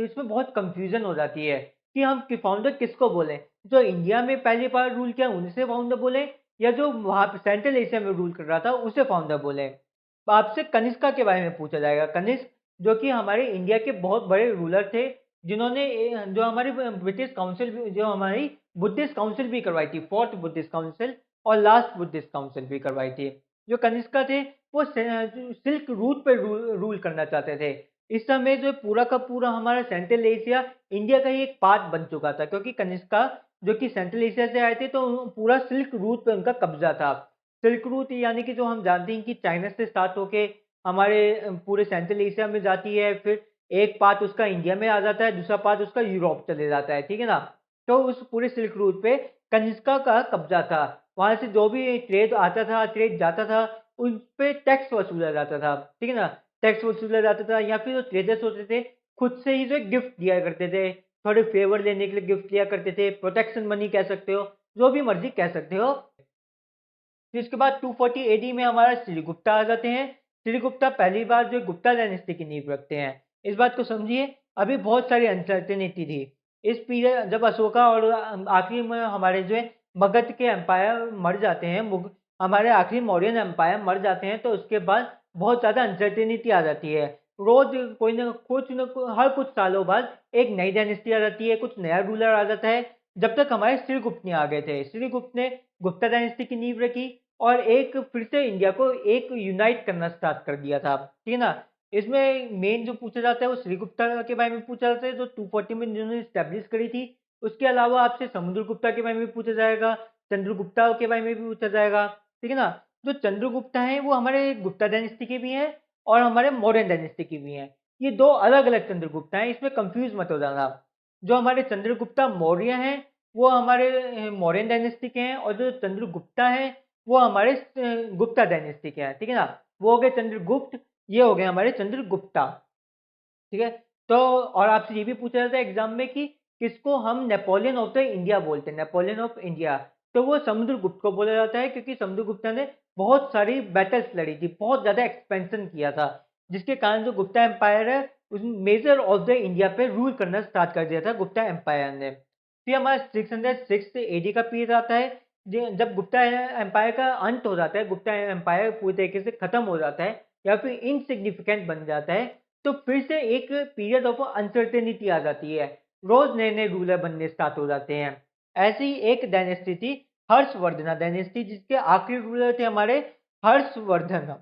इसमें बहुत कंफ्यूजन हो जाती है कि हम फाउंडर किसको बोलें, जो इंडिया में पहली बार रूल किया उनसे फाउंडर बोले, या जो वहां सेंट्रल एशिया में रूल कर रहा था उसे फाउंडर बोले। तो आपसे कनिष्का के बारे में पूछा जाएगा। कनिष्क जो कि हमारे इंडिया के बहुत बड़े रूलर थे, जिन्होंने जो हमारी ब्रिटिश काउंसिल जो हमारी बुद्धिस्ट काउंसिल भी करवाई थी, फोर्थ बुद्धिस्ट काउंसिल और लास्ट बुद्धिस्ट काउंसिल भी करवाई थी। जो कनिष्का थे वो सिल्क रूट पर रूल करना चाहते थे। इस समय जो पूरा का पूरा हमारा सेंट्रल एशिया इंडिया का ही एक पार्ट बन चुका था, क्योंकि कनिष्का जो कि सेंट्रल एशिया से आए थे, तो पूरा सिल्क रूट पे उनका कब्जा था। सिल्क रूट यानी कि जो हम जानते हैं कि चाइना से स्टार्ट होके हमारे पूरे सेंट्रल एशिया में जाती है, फिर एक पार्ट उसका इंडिया में आ जाता है, दूसरा पार्ट उसका यूरोप चले जाता है। ठीक है ना, तो उस पूरे सिल्क रूट पे कनिष्का का कब्जा था। वहां से जो भी ट्रेड आता था, ट्रेड जाता था, उन पे टैक्स वसूला जाता था। ठीक है ना, टैक्स वसूला जाता था, या फिर जो ट्रेडर्स होते थे खुद से ही जो गिफ्ट दिया करते थे, थोड़े फेवर लेने के लिए गिफ्ट दिया करते थे, प्रोटेक्शन मनी कह सकते हो, जो भी मर्जी कह सकते हो। फिर इसके बाद 240 एडी में हमारा श्रीगुप्ता आ जाते हैं। श्रीगुप्ता पहली बार जो गुप्ता डायनेस्टी की नींव रखते हैं। इस बात को समझिए, अभी बहुत सारी अनसर्टेनिटी थी इस पीरियड, जब अशोका और आखिरी में हमारे जो है मगध के एम्पायर मर जाते हैं, हमारे आखिरी मौर्यन एम्पायर मर जाते हैं, तो उसके बाद बहुत ज़्यादा अनसर्टेनिटी आ जाती है। रोज कोई ना कुछ न हर कुछ सालों बाद एक नई डायनेस्टी आ जाती है, कुछ नया रूलर आ जाता है। जब तक हमारे श्रीगुप्त नहीं आ गए थे, श्रीगुप्त ने गुप्ता डायनेस्टी की नींव रखी और एक फिर से इंडिया को एक यूनाइट करना स्टार्ट कर दिया था। ठीक है ना, इसमें मेन जो पूछा जाता है वो श्रीगुप्ता के बारे में पूछा जाता है, जो 240 में जिन्होंने स्टैब्लिश करी थी। उसके अलावा आपसे समुद्रगुप्ता के बारे में भी पूछा जाएगा, चंद्रगुप्ता के बारे में भी पूछा जाएगा। ठीक है ना, जो चंद्रगुप्ता है वो हमारे गुप्ता डायनेस्टी के भी हैं और हमारे मौर्यन डायनेस्टी के भी हैं। ये दो अलग अलग चंद्रगुप्ता हैं, इसमें कंफ्यूज मत हो जाना। जो हमारे चंद्रगुप्ता मौर्य हैं वो हमारे मौर्यन डायनेस्टी के हैं, और जो चंद्रगुप्ता हैं वो हमारे गुप्ता डायनेस्टी के हैं, ठीक है ना। वो हो गए चंद्रगुप्त, ये हो गए हमारे चंद्रगुप्ता, ठीक है। तो और आपसे ये भी पूछा जाता है एग्जाम में कि किसको हम नेपोलियन ऑफ द इंडिया बोलते हैं, नेपोलियन ऑफ इंडिया। तो वो समुद्रगुप्त को बोला जाता है, क्योंकि समुद्रगुप्ता ने बहुत सारी बैटल्स लड़ी थी, बहुत ज्यादा एक्सपेंशन किया था, जिसके कारण जो गुप्ता एम्पायर है उस मेजर ऑफ द इंडिया पे रूल करना स्टार्ट कर दिया था गुप्ता एम्पायर ने। फिर हमारा 606 एडी का पीरियड आता है, जब गुप्ता एम्पायर का अंत हो जाता है, गुप्ता एम्पायर पूरी तरीके से खत्म हो जाता है या फिर इनसिग्निफिकेंट बन जाता है, तो फिर से एक पीरियड ऑफ अनसर्टेनिटी आ जाती है, रोज नए नए रूलर बनने स्टार्ट हो जाते हैं। ऐसी ही एक डायनेस्टी थी हर्षवर्धना डायनेस्टी, जिसके आखिरी रूलर थे हमारे हर्षवर्धन,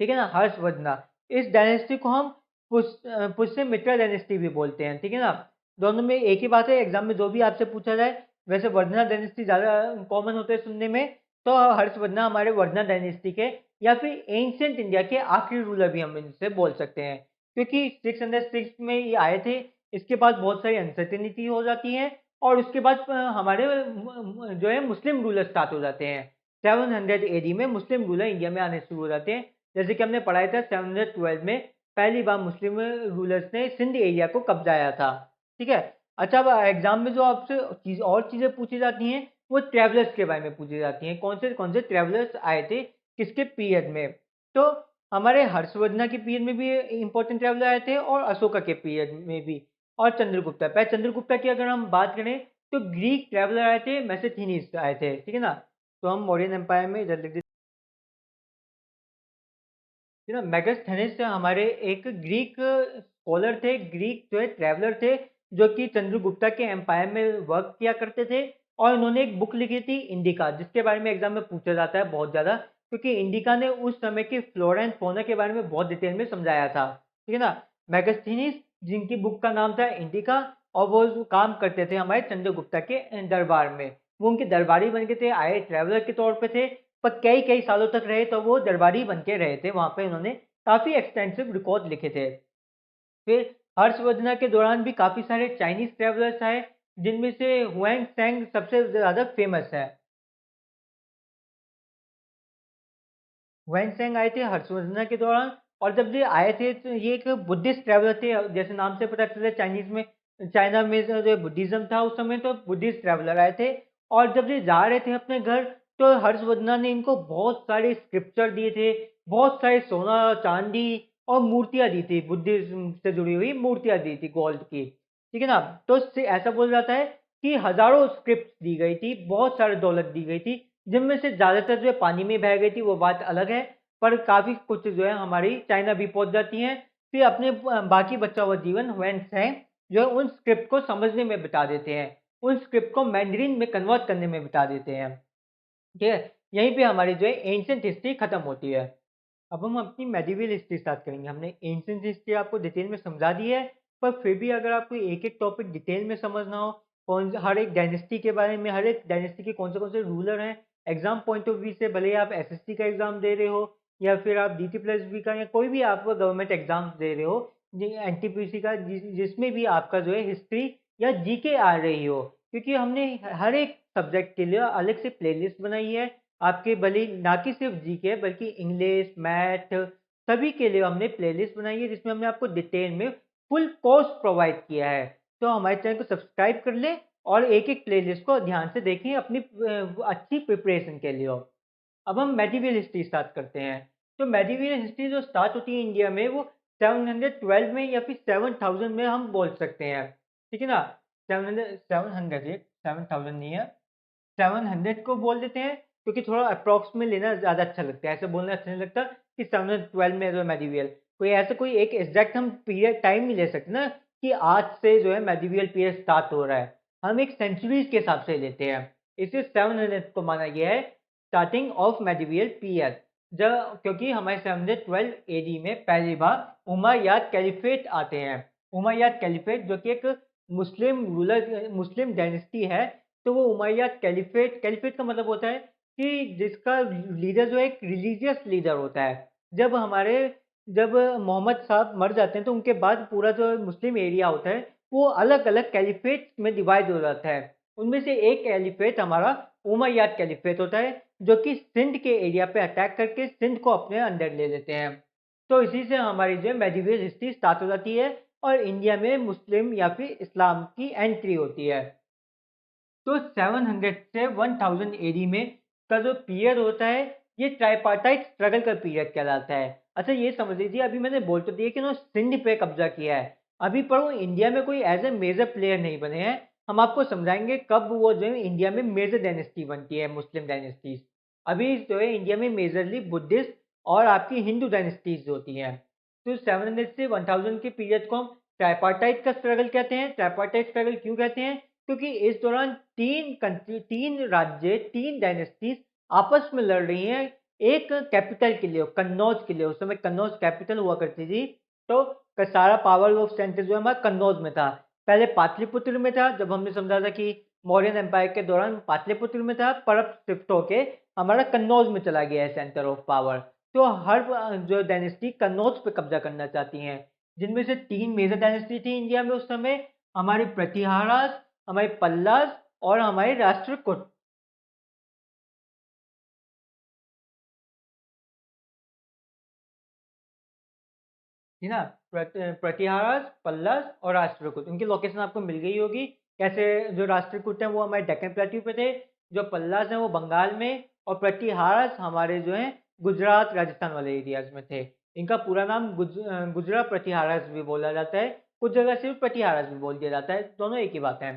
ठीक है ना, हर्षवर्धना। इस डायनेस्टी को हम पुष्य मित्रा डायनेस्टी भी बोलते हैं, ठीक है ना। दोनों में एक ही बात है, एग्जाम में जो भी आपसे पूछा जाए, वैसे वर्धना डायनेस्टी ज्यादा कॉमन होते हैं सुनने में, तो हर्षवर्धना हमारे वर्धना डायनेस्टी के या फिर एंशियंट इंडिया के आखिरी रूलर भी हम इनसे बोल सकते हैं, क्योंकि 606 में ये आए थे। इसके बाद बहुत सारी अनसर्टेनिटी हो जाती है, और उसके बाद हमारे जो है मुस्लिम रूलर स्टार्ट हो जाते हैं। 700 एडी में मुस्लिम रूलर इंडिया में आने शुरू हो जाते हैं, जैसे कि हमने पढ़ाया था 712 में पहली बार मुस्लिम रूलर्स ने सिंध एरिया को कब्जाया था, ठीक है। अच्छा, अब एग्जाम में जो आपसे और चीजें पूछी जाती हैं, वो ट्रेवलर्स के बारे में पूछी जाती हैं, कौन से ट्रेवलर्स आए थे किसके पीरियड में। तो हमारे हर्षवर्धना के पीरियड में भी इंपॉर्टेंट ट्रेवलर आए थे, और अशोका के पीरियड में भी, और चंद्रगुप्ता। पहले चंद्रगुप्ता की अगर हम बात करें, तो ग्रीक ट्रेवलर आए थे, मैसेथिनीज आए थे, ठीक है ना। तो हम मौर्यन एम्पायर में इधर लिख यू नो मेगास्थेनिस हमारे एक ग्रीक स्कॉलर थे, ग्रीक जो है ट्रैवलर थे, जो कि चंद्रगुप्ता के एम्पायर में वर्क किया करते थे। और इन्होंने एक बुक लिखी थी इंडिका, जिसके बारे में एग्जाम में पूछा जाता है बहुत ज्यादा, क्योंकि इंडिका ने उस समय की फ्लोरा एंड फौना के बारे में बहुत डिटेल में समझाया था, ठीक है ना। मेगास्थेनिस, जिनकी बुक का नाम था इंडिका, और वो जो काम करते थे हमारे चंद्रगुप्ता के दरबार में, वो उनके दरबारी बन के थे, आए ट्रैवलर के तौर पे थे, पर कई कई सालों तक रहे, तो वो दरबारी बन के रहे थे वहां पे। उन्होंने काफी एक्सटेंसिव रिकॉर्ड लिखे थे। फिर हर्षवर्धना के दौरान भी काफी सारे चाइनीज ट्रेवलर्स आए, जिनमें से हुएंग सेंग सबसे ज्यादा फेमस है। वैन आए थे हर्षवर्धना के दौरान, और जब ये आए थे तो ये एक बुद्धिस्ट ट्रैवलर थे, जैसे नाम से पता चला चाइनीज में, चाइना में जो बुद्धिज्म था उस समय, तो बुद्धिस्ट ट्रैवलर आए थे। और जब ये जा रहे थे अपने घर, तो हर्षवर्धना ने इनको बहुत सारे स्क्रिप्चर दिए थे, बहुत सारे सोना चांदी और मूर्तियां दी थी, बुद्धिज्म से जुड़ी हुई मूर्तियां दी थी गोल्ड की, ठीक है ना। तो इससे ऐसा बोला जाता है कि हजारों स्क्रिप्ट दी गई थी, बहुत सारे दौलत दी गई थी, जिनमें से ज्यादातर जो है पानी में बह गई थी, वो बात अलग है। पर काफी कुछ जो है हमारी चाइना भी पहुंच जाती हैं। फिर अपने बाकी बचा हुआ जीवन वेंस है जो है उन स्क्रिप्ट को समझने में बिता देते हैं, उन स्क्रिप्ट को मैंडरीन में कन्वर्ट करने में बिता देते हैं, ठीक है। यहीं पे हमारी जो है एंशियंट हिस्ट्री खत्म होती है। अब हम अपनी मेडिवल हिस्ट्री स्टार्ट करेंगे। हमने एंशियंट हिस्ट्री आपको डिटेल में समझा दी है, पर फिर भी अगर आपको एक एक टॉपिक डिटेल में समझना हो, हर एक डायनेस्टी के बारे में, हर एक डायनेस्टी के कौन से रूलर हैं, एग्जाम पॉइंट ऑफ व्यू से, भले ही आप एसएससी का एग्जाम दे रहे हो या फिर आप डीटी प्लस बी का, या कोई भी आप गवर्नमेंट एग्जाम दे रहे हो, एनटीपीसी का, जिसमें भी आपका जो है हिस्ट्री या जीके आ रही हो, क्योंकि हमने हर एक सब्जेक्ट के लिए अलग से प्लेलिस्ट बनाई है आपके, भले ना कि सिर्फ जीके बल्कि इंग्लिश मैथ सभी के लिए हमने प्लेलिस्ट बनाई है, जिसमें हमने आपको डिटेल में फुल कोर्स प्रोवाइड किया है। तो हमारे चैनल को सब्सक्राइब कर लें, और एक एक प्लेलिस्ट को ध्यान से देखें अपनी अच्छी प्रिपरेशन के लिए। अब हम मेडिवल हिस्ट्री स्टार्ट करते हैं। तो मेडिवल हिस्ट्री जो स्टार्ट होती है इंडिया में, वो 712 में या फिर 7000 में हम बोल सकते हैं, ठीक है ना। 700 7000 नहीं है, 700 को बोल देते हैं, क्योंकि थोड़ा अप्रॉक्स में लेना ज़्यादा अच्छा लगता है, ऐसे बोलना अच्छा नहीं लगता कि 712 में जो मेडिवियल, कोई ऐसा कोई एक एग्जैक्ट हम पीरियड टाइम नहीं ले सकते ना, कि आज से जो है मेडिवियल पीरियड स्टार्ट हो रहा है। हम एक सेंचुरीज के हिसाब से लेते हैं, इसे 700 को माना गया है स्टार्टिंग ऑफ मेडिवियल पीरियड। जब क्योंकि हमारे 712 एडी में पहली बार उमय्यद कैलिफेट आते हैं। उमय्यद कैलिफेट जो कि एक मुस्लिम डायनेस्टी है। तो वो उमय्यद कैलिफेट, कैलिफेट का मतलब होता है कि जिसका लीडर जो है एक रिलीजियस लीडर होता है। जब मोहम्मद साहब मर जाते हैं, तो उनके बाद पूरा जो मुस्लिम एरिया होता है वो अलग अलग कैलिफेट में डिवाइड हो जाता है। उनमें से एक कैलिफेट हमारा उमैयाद कैलिफेट होता है, जो कि सिंध के एरिया पे अटैक करके सिंध को अपने अंदर ले लेते हैं। तो इसी से हमारी जो मेडिवल हिस्ट्री स्टार्ट हो जाती है और इंडिया में मुस्लिम या फिर इस्लाम की एंट्री होती है। तो 700 से 1000 एडी में का जो पीरियड होता है, ये ट्राइपार्टाइट स्ट्रगल का पीरियड कहलाता है। अच्छा, ये समझ लीजिए, अभी मैंने बोल तो दिया कि उन्होंने सिंध पे कब्जा किया है, अभी पर वो इंडिया में कोई एज ए मेजर प्लेयर नहीं बने हैं। हम आपको समझाएंगे कब वो जो है इंडिया में मेजर डायनेस्टी बनती है, मुस्लिम डायनेस्टीज। अभी जो है इंडिया में मेजरली बुद्धिस्ट और आपकी हिंदू डायनेस्टीज होती हैं। तो 700 से 1000 के पीरियड को हम ट्राइपार्टाइट का स्ट्रगल कहते हैं। ट्राइपार्टाइट स्ट्रगल क्यों कहते हैं? क्योंकि इस दौरान तीन कंट्री, तीन राज्य, तीन डायनेस्टीज आपस में लड़ रही हैं एक कैपिटल के लिए, कन्नौज के लिए। उस समय कन्नौज कैपिटल हुआ करती थी। तो सारा पावर ऑफ सेंटर जो है हमारा कन्नौज में था। पहले पाटलिपुत्र में था, जब हमने समझा था कि मौर्यन एम्पायर के दौरान पाटलिपुत्र में था, पर अब शिफ्ट होके हमारा कन्नौज में चला गया है सेंटर ऑफ पावर। तो हर जो डायनेस्टी कन्नौज पे कब्जा करना चाहती हैं, जिनमें से तीन मेजर डायनेस्टी थी इंडिया में उस समय, हमारे प्रतिहारास, हमारे पल्लास और हमारे राष्ट्रकूट। है ना? प्रतिहारास, पल्लस और राष्ट्रकूट, उनकी लोकेशन आपको मिल गई होगी। कैसे? जो राष्ट्रकूट है वो हमारे डेक्कन प्लेट्यू पे थे, जो पल्लस है वो बंगाल में, और प्रतिहारस हमारे जो है गुजरात राजस्थान वाले एरियाज में थे। इनका पूरा नाम गुजरात प्रतिहारस भी बोला जाता है, कुछ जगह सिर्फ प्रतिहारस भी बोल दिया जाता है, दोनों एक ही बात है।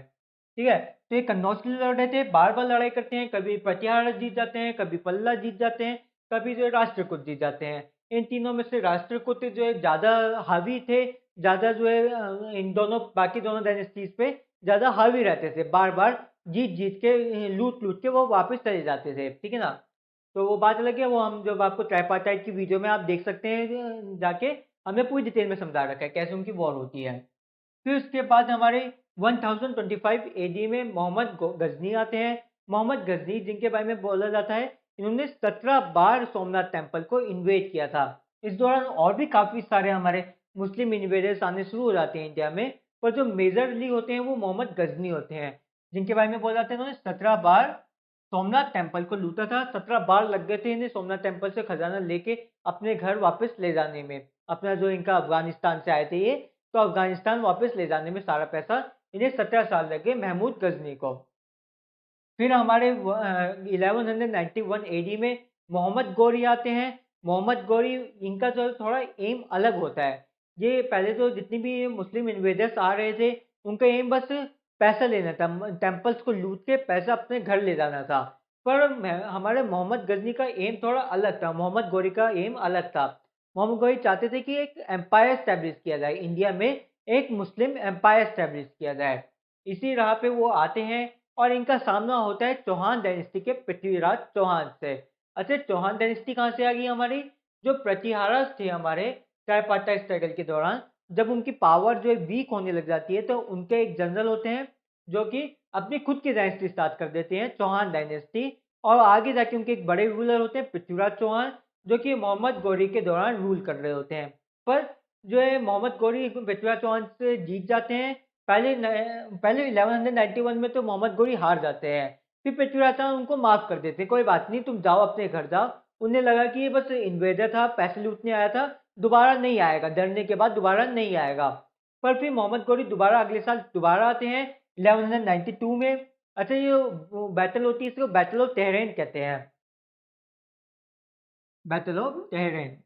ठीक है? तो ये कन्नौज के लिए लड़ रहे थे, बार बार लड़ाई करते हैं, कभी प्रतिहारस जीत जाते हैं, कभी पल्ला जीत जाते हैं, कभी जो है राष्ट्रकूट जीत जाते हैं। इन तीनों में से राष्ट्रकूट जो है ज़्यादा हावी थे, ज़्यादा जो है इन दोनों बाकी दोनों डायनेस्टीज पे ज़्यादा हावी रहते थे, बार बार जीत जीत के, लूट लूट के वो वापस चले जाते थे। ठीक है ना? तो वो बात अलग है, वो हम जब आपको ट्राइपार्टाइट की वीडियो में आप देख सकते हैं, जाके हमने पूरी डिटेल में समझा रखा है कैसे उनकी वॉर होती है। फिर उसके बाद हमारे 1025 एडी में मोहम्मद गजनी आते हैं। मोहम्मद गजनी, जिनके बारे में बोला जाता है इन्होंने 17 बार सोमनाथ टेम्पल को इन्वेड किया था। इस दौरान और भी काफी सारे हमारे मुस्लिम इन्वेडर्स आने शुरू हो जाते हैं इंडिया में, पर जो मेजरली होते हैं वो मोहम्मद गजनी होते हैं, जिनके बारे में बोला जाता है इन्होंने 17 बार सोमनाथ टेम्पल को लूटा था। 17 बार लग गए थे इन्हें सोमनाथ टेम्पल से खजाना लेके अपने घर वापस ले जाने में। अपना जो इनका अफगानिस्तान से आए थे ये, तो अफगानिस्तान वापस ले जाने में सारा पैसा इन्हें 17 साल लगे महमूद गजनी को। फिर हमारे 1191 एडी में मोहम्मद गौरी आते हैं। मोहम्मद गौरी, इनका जो थोड़ा एम अलग होता है। ये पहले तो जितनी भी मुस्लिम इन्वेडर्स आ रहे थे, उनका एम बस पैसा लेना था, टेम्पल्स को लूट के पैसा अपने घर ले जाना था। पर हमारे मोहम्मद गजनी का एम थोड़ा अलग था, मोहम्मद गौरी का एम अलग था। मोहम्मद गौरी चाहते थे कि एक एम्पायर स्टैब्लिश किया जाए इंडिया में, एक मुस्लिम एम्पायर स्टैब्लिश किया जाए। इसी राह पे वो आते हैं और इनका सामना होता है चौहान डायनेस्टी के पृथ्वीराज चौहान से। अच्छा, चौहान डायनेस्टी कहाँ से आ गई हमारी? जो प्रतिहारस थे हमारे चारपाटा स्ट्रगल के दौरान, जब उनकी पावर जो है वीक होने लग जाती है, तो उनके एक जनरल होते हैं जो कि अपनी खुद की डायनेस्टी स्टार्ट कर देते हैं, चौहान डायनेस्टी। और आगे जाके उनके एक बड़े रूलर होते हैं पृथ्वीराज चौहान, जो कि मोहम्मद गौरी के दौरान रूल कर रहे होते हैं। पर जो है मोहम्मद गौरी पृथ्वीराज चौहान से जीत जाते हैं। पहले 1191 में तो मोहम्मद गौरी हार जाते हैं। फिर पृथ्वीराज चौहान उनको माफ कर देते हैं, कोई बात नहीं, तुम जाओ अपने घर जाओ। उन्हें लगा कि ये बस इन्वेडर था, पैसे लूटने आया था, दोबारा नहीं आएगा, डरने के बाद दोबारा नहीं आएगा। पर फिर मोहम्मद गौरी दोबारा अगले साल दोबारा आते हैं 1192 में। अच्छा, ये बैटल होती है, इसको बैटल ऑफ तेहरेन कहते हैं। Battle of Tehran.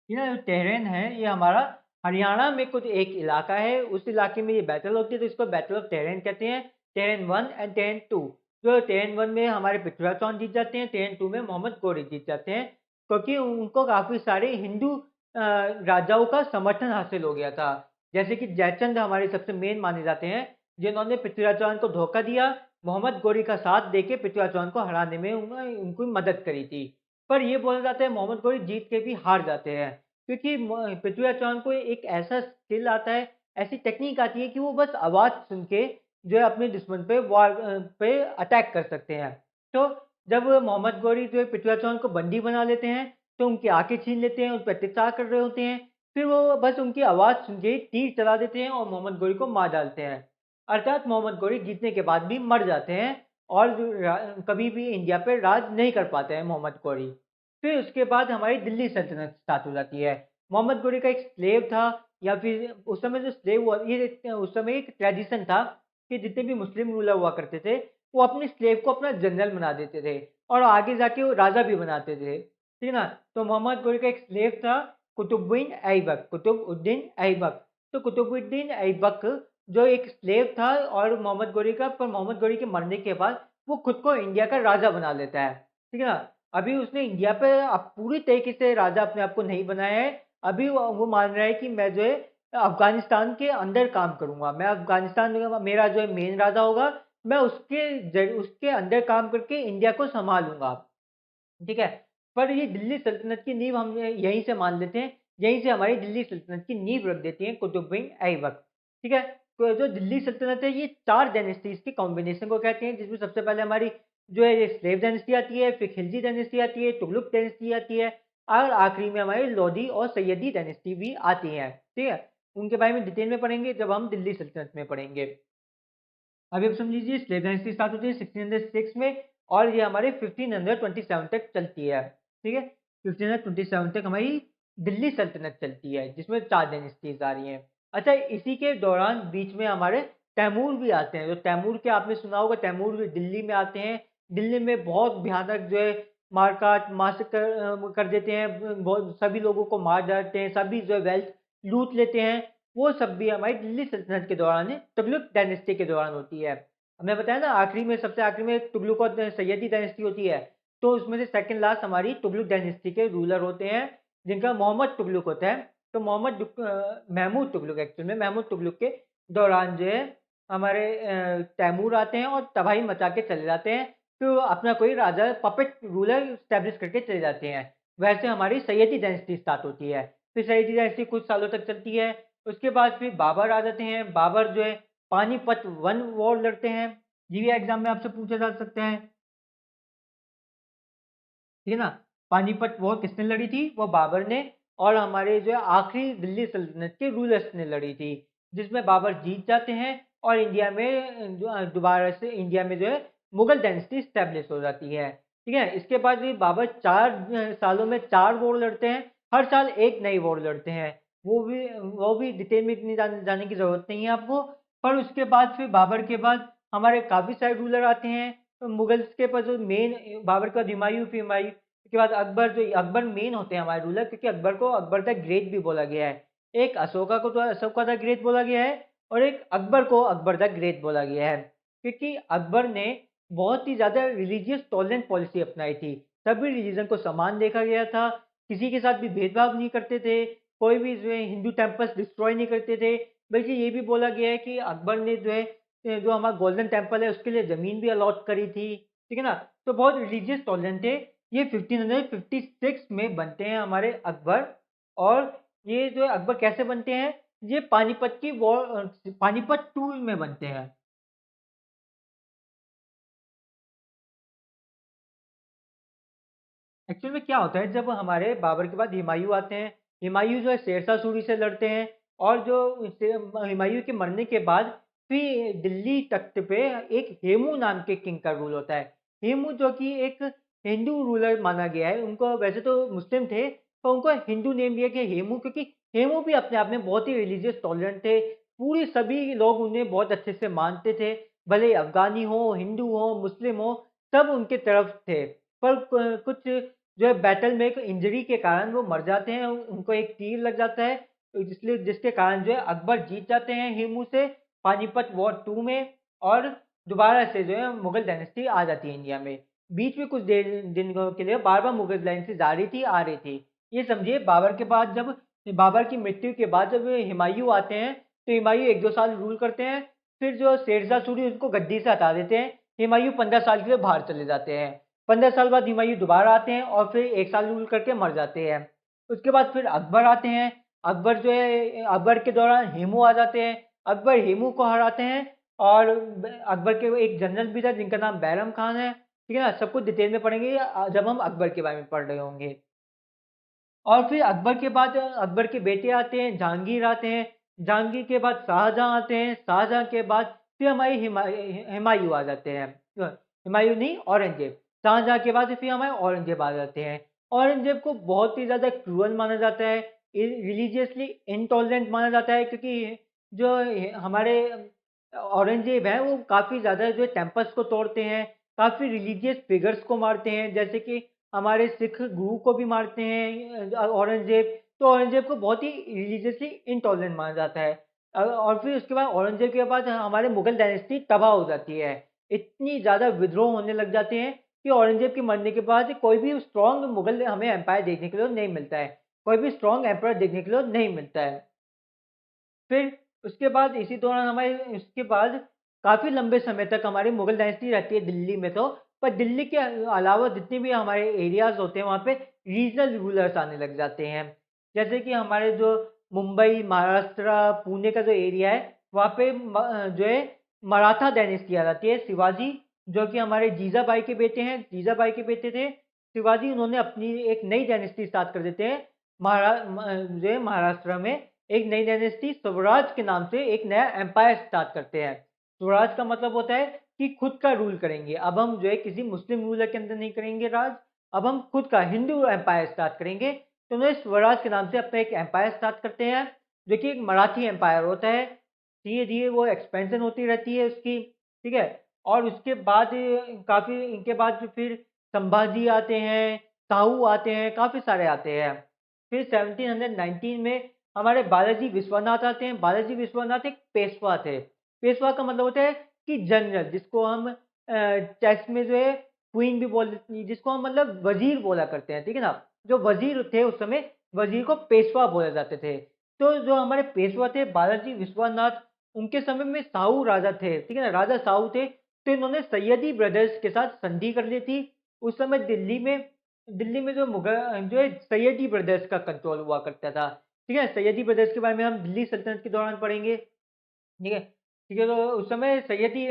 ये ना जो तेहरेन है, ये हमारा हरियाणा में कुछ एक इलाका है, उस इलाके में ये बैटल होती है, तो इसको बैटल ऑफ तेहरेन कहते हैं। तेहरेन 1 एंड तेहरेन 2। जो तेहरेन 1 में हमारे पृथ्वीराज चौहान जीत जाते हैं, तेहरेन 2 में मोहम्मद गौरी जीत जाते हैं, क्योंकि उनको काफी सारे हिंदू राजाओं का समर्थन हासिल हो गया था। जैसे कि जयचंद हमारे सबसे मेन माने जाते हैं, जिन्होंने पृथ्वीराज चौहान को धोखा दिया, मोहम्मद गौरी का साथ देके पृथ्वीराज चौहान को हराने में उनको मदद करी थी। पर ये बोला जाता है मोहम्मद गौरी जीत के भी हार जाते हैं, क्योंकि पृथ्वीराज चौहान को एक ऐसा स्किल आता है, ऐसी टेक्निक आती है कि वो बस आवाज सुन के जो है अपने दुश्मन पे वार पे अटैक कर सकते हैं। तो जब मोहम्मद गौरी जो है पृथ्वीराज चौहान को बंदी बना लेते हैं, तो उनकी आंखें छीन लेते हैं, उन पर अत्याचार कर रहे होते हैं। फिर वो बस उनकी आवाज़ सुन के ही तीर चला देते हैं और मोहम्मद गौरी को मार डालते हैं। अर्थात मोहम्मद गौरी जीतने के बाद भी मर जाते हैं और कभी भी इंडिया पे राज नहीं कर पाते हैं मोहम्मद गौरी। फिर उसके बाद हमारी दिल्ली सल्तनत स्टार्ट हो जाती है। मोहम्मद गौरी का एक स्लेव था, या फिर उस समय जो स्लेव हुआ ये उस समय एक ट्रेडिशन था कि जितने भी मुस्लिम रूलर हुआ करते थे वो अपने स्लेव को अपना जनरल बना देते थे और आगे जाके वो राजा भी बनाते थे, ठीक है ना। तो मोहम्मद गौरी का एक स्लेव था कुतुबुद्दीन ऐबक, कुतुबुद्दीन ऐबक। तो कुतुबुद्दीन ऐबक जो एक स्लेव था और मोहम्मद गौरी का, पर मोहम्मद गौरी के मरने के बाद वो खुद को इंडिया का राजा बना लेता है, ठीक है ना। अभी उसने इंडिया पे अब पूरी तरीके से राजा अपने आप को नहीं बनाया है। अभी वो मान रहा है कि मैं जो है अफगानिस्तान के अंदर काम करूंगा, मैं अफगानिस्तान में मेरा जो है मेन राजा होगा, मैं उसके अंदर काम करके इंडिया को संभालूंगा, ठीक है। पर ये दिल्ली सल्तनत की नींव हम यहीं से मान लेते हैं, यहीं से हमारी दिल्ली सल्तनत की नींव रख देती है कुतुबुद्दीन ऐबक, ठीक है। तो जो दिल्ली सल्तनत है ये 4 डायनेस्टीज के कॉम्बिनेशन को कहते हैं, जिसमें सबसे पहले हमारी जो है ये स्लेव डायनेस्टी आती है, फिर खिलजी डायनेस्टी आती है, तुगलक डायनेस्टी आती है और आखिरी में हमारी लोधी और सैयदी डायनेस्टी भी आती है, ठीक है। उनके बारे में डिटेल में पढ़ेंगे जब हम दिल्ली सल्तनत में पढ़ेंगे। अभी आप समझ लीजिए स्लेव डायनेस्टी स्टार्ट होती है 1606 में और ये हमारे 1527 तक चलती है, ठीक है। 1527 तक हमारी दिल्ली सल्तनत चलती है जिसमें 4 डायनेस्टीज आ रही हैं। अच्छा, इसी के दौरान बीच में हमारे तैमूर भी आते हैं। जो तैमूर के आपने सुना होगा, तैमूर भी दिल्ली में आते हैं। दिल्ली में बहुत भयानक जो है मारकाट कर देते हैं, बहुत सभी लोगों को मार डालते हैं, सभी जो है वेल्थ लूट लेते हैं। वो सब भी हमारी दिल्ली सल्तनत के दौरान है, तुगलक डायनेस्टी के दौरान होती है। हमने बताया ना आखिरी में, सबसे आखिरी में तुगलक और सैयदी डायनेस्टी होती है, तो उसमें से सेकंड लास्ट हमारी तुगलक डायनेस्टी के रूलर होते हैं जिनका मोहम्मद तुगलक होता है। तो महमूद तुगलक, एक्चुअल में महमूद तुगलक के दौरान जो है हमारे तैमूर आते हैं और तबाही मचा के चले जाते हैं। फिर वो अपना कोई राजा पपेट रूलर स्टैब्लिश करके चले जाते हैं। वैसे हमारी सैयदी डायनेस्टी स्टार्ट होती है। फिर सैयदी डायनेस्टी कुछ सालों तक चलती है। उसके बाद फिर बाबर आ जाते हैं। बाबर जो है पानीपत वन वॉर लड़ते हैं। जीके एग्जाम में आपसे पूछा जा सकता है, ठीक है ना। पानीपत वॉर किसने लड़ी थी? वो बाबर ने और हमारे जो है आखिरी दिल्ली सल्तनत के रूलर्स ने लड़ी थी, जिसमें बाबर जीत जाते हैं और इंडिया में दोबारा से इंडिया में जो है मुगल डायनेस्टी स्टैब्लिश हो जाती है, ठीक है। इसके बाद भी बाबर 4 सालों में 4 वॉर लड़ते हैं। हर साल एक नई वॉर लड़ते हैं। वो भी डिटेल में इतनी जाने की जरूरत नहीं है आपको। पर उसके बाद फिर बाबर के बाद हमारे काफी सारे रूलर आते हैं। तो मुगल्स के पास जो मेन, बाबर का हुमायूं, फिर हुमायूं के बाद अकबर, जो अकबर मेन होते हैं हमारे रूलर, क्योंकि अकबर को अकबर द ग्रेट भी बोला गया है। एक अशोका को तो अशोका द ग्रेट बोला गया है और एक अकबर को अकबर द ग्रेट बोला गया है, क्योंकि अकबर ने बहुत ही ज्यादा रिलीजियस टॉलरेंट पॉलिसी अपनाई थी। सभी रिलीजन को समान देखा गया था, किसी के साथ भी भेदभाव नहीं करते थे, कोई भी जो है हिंदू टेम्पल्स डिस्ट्रॉय नहीं करते थे। बल्कि ये भी बोला गया है कि अकबर ने जो है जो हमारा गोल्डन टेम्पल है उसके लिए जमीन भी अलॉट करी थी, ठीक है ना। तो बहुत रिलीजियस टॉलरेंट थे। ये 1556 में बनते हैं हमारे अकबर। और ये जो है अकबर कैसे बनते हैं? ये पानीपत की वॉर, पानीपत टू में बनते हैं। एक्चुअल में क्या होता है, जब हमारे बाबर के बाद हुमायूं आते हैं, हुमायूं जो है शेरशाह सूरी से लड़ते हैं और जो हुमायूं के मरने के बाद फिर दिल्ली तख्त पे एक हेमू नाम के किंग का रूल होता है। हेमू जो कि एक हिंदू रूलर माना गया है, उनको वैसे तो मुस्लिम थे पर उनको हिंदू नेम दिया गया हेमू, क्योंकि हेमू भी अपने आप में बहुत ही रिलीजियस टॉलरेंट थे। पूरे सभी लोग उन्हें बहुत अच्छे से मानते थे, भले अफगानी हो, हिंदू हो, मुस्लिम हो, सब उनके तरफ थे। पर कुछ जो है बैटल में एक इंजरी के कारण वो मर जाते हैं, उनको एक तीर लग जाता है, तो इसलिए जिसके कारण जो है अकबर जीत जाते हैं हेमू से पानीपत वॉर 2 में। और दोबारा से जो है मुगल डायनेस्टी आ जाती है इंडिया में। बीच में कुछ देर दिनों के लिए बार बार मुगल डायनेस्टी जा रही थी, आ रही थी। ये समझिए बाबर के बाद, जब बाबर की मृत्यु के बाद जब हुमायूं आते हैं तो हुमायूं 1-2 साल रूल करते हैं। फिर जो शेरशाह सूरी उनको गद्दी से हटा देते हैं। हुमायूं 15 साल के लिए बाहर चले जाते हैं। 15 साल बाद हुमायूं दोबारा आते हैं और फिर 1 साल रूल करके मर जाते हैं। उसके बाद फिर अकबर आते हैं। अकबर जो है, अकबर के दौरान हेमू आ जाते हैं। अकबर हेमू को हराते हैं और अकबर के एक जनरल भी था जिनका नाम बैरम खान है, ठीक है ना। सब कुछ डिटेल में पढ़ेंगे जब हम अकबर के बारे में पढ़ रहे होंगे। और फिर अकबर के बाद अकबर के बेटे आते हैं, जहांगीर आते हैं, जहांगीर के बाद शाहजहां आते हैं, शाहजहां के बाद फिर हमारे हुमायूं आ जाते हैं। हुमायूं नहीं, औरंगजेब। शाहजहां के बाद फिर हमारे औरंगजेब आ जाते हैं। औरंगजेब को बहुत ही ज्यादा क्रूअल माना जाता है, रिलीजियसली इंटॉलरेंट माना जाता है, क्योंकि जो हमारे औरंगजेब हैं वो काफी ज्यादा जो टेम्पल्स को तोड़ते हैं, काफी रिलीजियस फिगर्स को मारते हैं, जैसे कि हमारे सिख गुरु को भी मारते हैं औरंगजेब। तो औरंगजेब को बहुत ही रिलीजियसली इंटॉलरेंट माना जाता है। और फिर उसके बाद औरंगजेब के बाद हमारे मुगल डायनेस्टी तबाह हो जाती है। इतनी ज्यादा विद्रोह होने लग जाते हैं कि औरंगजेब के मरने के बाद कोई भी स्ट्रॉन्ग मुगल हमें एम्पायर देखने के लिए नहीं मिलता है, कोई भी स्ट्रॉन्ग एम्पायर देखने के लिए नहीं मिलता है। फिर उसके बाद इसी दौरान हमारे इसके बाद काफी लंबे समय तक हमारी मुगल डायनेस्टी रहती है दिल्ली में। तो पर दिल्ली के अलावा जितने भी हमारे एरियाज होते हैं वहाँ पे रीजनल रूलर्स आने लग जाते हैं। जैसे कि हमारे जो मुंबई, महाराष्ट्र, पुणे का जो एरिया है वहाँ पे जो है मराठा डायनेस्टी आ जाती है। शिवाजी जो कि हमारे जीजाबाई के बेटे हैं, जीजाबाई के बेटे थे शिवाजी, उन्होंने अपनी एक नई डायनेस्टी स्टार्ट कर देते हैं। जो है महाराष्ट्र में एक नई डायनेस्टी स्वराज के नाम से एक नया एम्पायर स्टार्ट करते हैं। स्वराज का मतलब होता है कि खुद का रूल करेंगे। अब हम जो है किसी मुस्लिम रूलर के अंदर नहीं करेंगे राज, अब हम खुद का हिंदू एम्पायर स्टार्ट करेंगे। तो उन्होंने स्वराज के नाम से अपना एक एम्पायर स्टार्ट करते हैं, जो कि एक मराठी एम्पायर होता है। धीरे धीरे वो एक्सपेंशन होती रहती है उसकी, ठीक है। और उसके बाद काफी इनके बाद फिर संभाजी आते हैं, साहू आते हैं, काफी सारे आते हैं। फिर 1719 में हमारे बालाजी विश्वनाथ आते हैं। बालाजी विश्वनाथ एक पेशवा थे। पेशवा का मतलब होता है कि जनरल, जिसको हम चेस में जो है क्वीन भी बोल, जिसको हम मतलब वजीर बोला करते हैं, ठीक है ना। जो वजीर थे उस समय, वजीर को पेशवा बोले जाते थे। तो जो हमारे पेशवा थे बालाजी विश्वनाथ, उनके समय में साहू राजा थे, ठीक है ना, राजा साहू थे। तो इन्होंने सैयदी ब्रदर्स के साथ संधि कर ली थी। उस समय दिल्ली में जो मुगल जो है सैयदी ब्रदर्स का कंट्रोल हुआ करता था, ठीक है। सैयदी ब्रदर्स के बारे में हम दिल्ली सल्तनत के दौरान पढ़ेंगे, ठीक है। ठीक है, तो उस समय सैयदी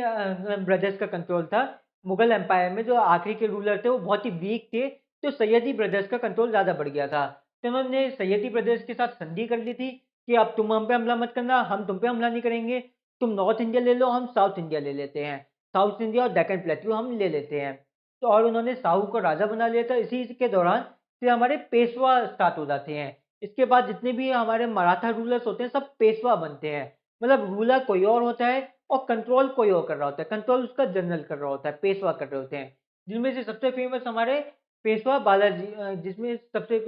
ब्रदर्स का कंट्रोल था मुगल एम्पायर में। जो आखिरी के रूलर थे वो बहुत ही वीक थे, तो सैयदी ब्रदर्स का कंट्रोल ज़्यादा बढ़ गया था। तो उन्होंने सैयदी ब्रदर्स के साथ संधि कर ली थी कि अब तुम हम पे हमला मत करना, हम तुम पे हमला नहीं करेंगे। तुम नॉर्थ इंडिया ले लो, हम साउथ इंडिया ले लेते हैं। साउथ इंडिया और डेक्कन प्लेट्यू हम ले लेते हैं। तो और उन्होंने साहू को राजा बना लिया था। इसी के दौरान फिर हमारे पेशवा स्टार्ट हो जाते हैं। इसके बाद जितने भी हमारे मराठा रूलर्स होते हैं सब पेशवा बनते हैं। मतलब रूलर कोई और होता है और कंट्रोल कोई और कर रहा होता है, कंट्रोल उसका जनरल कर रहा होता है, पेशवा कर रहे होते हैं। जिनमें से सबसे फेमस हमारे पेशवा बालाजी, जिसमें सबसे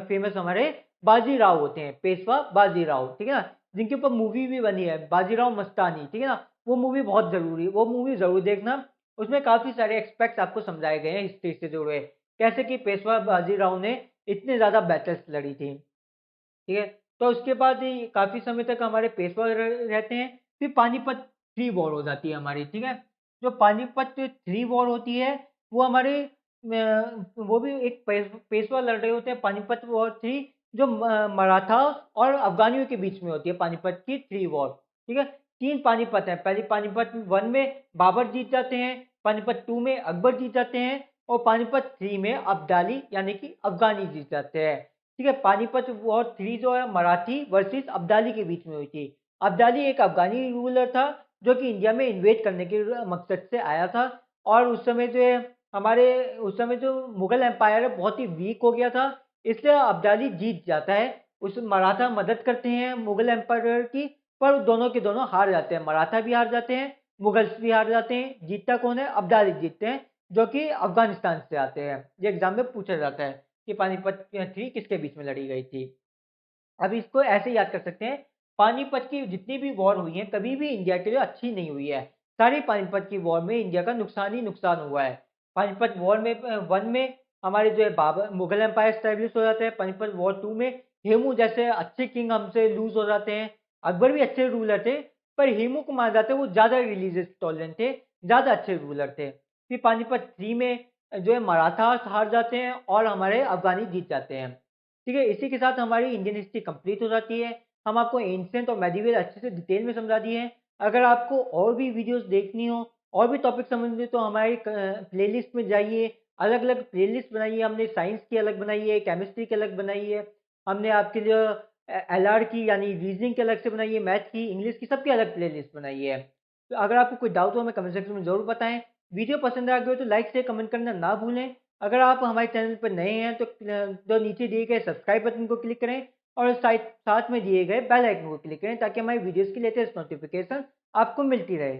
फेमस हमारे बाजीराव होते हैं, पेशवा बाजीराव, ठीक है ना। जिनके ऊपर मूवी भी बनी है, बाजीराव मस्तानी, ठीक है ना। वो मूवी बहुत जरूरी, वो मूवी जरूर देखना। उसमें काफी सारे एक्सपेक्ट्स आपको समझाए गए हैं हिस्ट्री से जुड़े, कैसे कि पेशवा बाजीराव ने इतने ज्यादा बैटल्स लड़ी थी, ठीक है। तो उसके बाद ही काफी समय तक हमारे पेशवा रहते हैं। फिर पानीपत थ्री वॉर हो जाती है हमारी, ठीक है। जो पानीपत थ्री वॉर होती है वो हमारे वो भी एक पेशवा लड़ रहे होते हैं। पानीपत वॉर थ्री जो मराठा और अफगानियों के बीच में होती है, पानीपत की थ्री वॉर, ठीक है। तीन पानीपत है, पहली पानीपत वन में बाबर जीत जाते हैं, पानीपत टू में अकबर जीत जाते हैं, और पानीपत थ्री में अब्दाली यानी कि अफगानी जीत जाते हैं, ठीक है। पानीपत वॉर थ्री जो है मराठी वर्सेस अब्दाली के बीच में हुई थी। अब्दाली एक अफगानी रूलर था जो कि इंडिया में इन्वेट करने के मकसद से आया था। और उस समय जो है हमारे उस समय जो मुगल एम्पायर है बहुत ही वीक हो गया था, इसलिए अब्दाली जीत जाता है। उस मराठा मदद करते हैं मुगल एम्पायर की, पर दोनों के दोनों हार जाते हैं, मराठा भी हार जाते हैं, मुगल्स भी हार जाते हैं। जीतता कौन है? अब्दाली जीतते हैं, जो कि अफगानिस्तान से आते हैं। ये एग्जाम में पूछा जाता है कि पानीपत थ्री किसके बीच में लड़ी गई थी। अब इसको ऐसे याद कर सकते हैं, पानीपत की जितनी भी वॉर हुई है कभी भी इंडिया के लिए अच्छी नहीं हुई है। सारी पानीपत की वॉर में इंडिया का नुकसान ही नुकसान हुआ है। पानीपत वॉर में वन में हमारे जो है बाबर मुगल एम्पायर स्टैब्लिश हो जाते हैं। पानीपत वॉर टू में हेमू जैसे अच्छे किंग हमसे लूज हो जाते हैं। अकबर भी अच्छे रूलर थे, पर हेमू को माना जाता है वो ज्यादा रिलीजियस टॉलरेंट थे, ज्यादा अच्छे रूलर थे। फिर पानीपत थ्री में जो है मराठा हार जाते हैं और हमारे अफगानी जीत जाते हैं, ठीक है। इसी के साथ हमारी इंडियन हिस्ट्री कंप्लीट हो जाती है। हम आपको एंशिएंट और मेडिवल अच्छे से डिटेल में समझा दिए हैं। अगर आपको और भी वीडियोस देखनी हो और भी टॉपिक समझने तो हमारी प्लेलिस्ट में जाइए, अलग अलग प्लेलिस्ट बनाई है हमने, साइंस की अलग बनाई है, केमिस्ट्री की अलग बनाई है, हमने आपके लिए एलआर की यानी रीजनिंग की अलग से बनाई है, मैथ की, इंग्लिश की, सबकी अलग प्लेलिस्ट बनाई है। तो अगर आपको कोई डाउट हो हमें कमेंट सेक्शन में ज़रूर बताएं। वीडियो पसंद आ गई हो तो लाइक से कमेंट करना ना भूलें। अगर आप हमारे चैनल पर नए हैं तो नीचे दिए गए सब्सक्राइब बटन को क्लिक करें और साथ में दिए गए बेल आइकन को क्लिक करें ताकि हमारी वीडियोस की लेटेस्ट नोटिफिकेशन आपको मिलती रहे।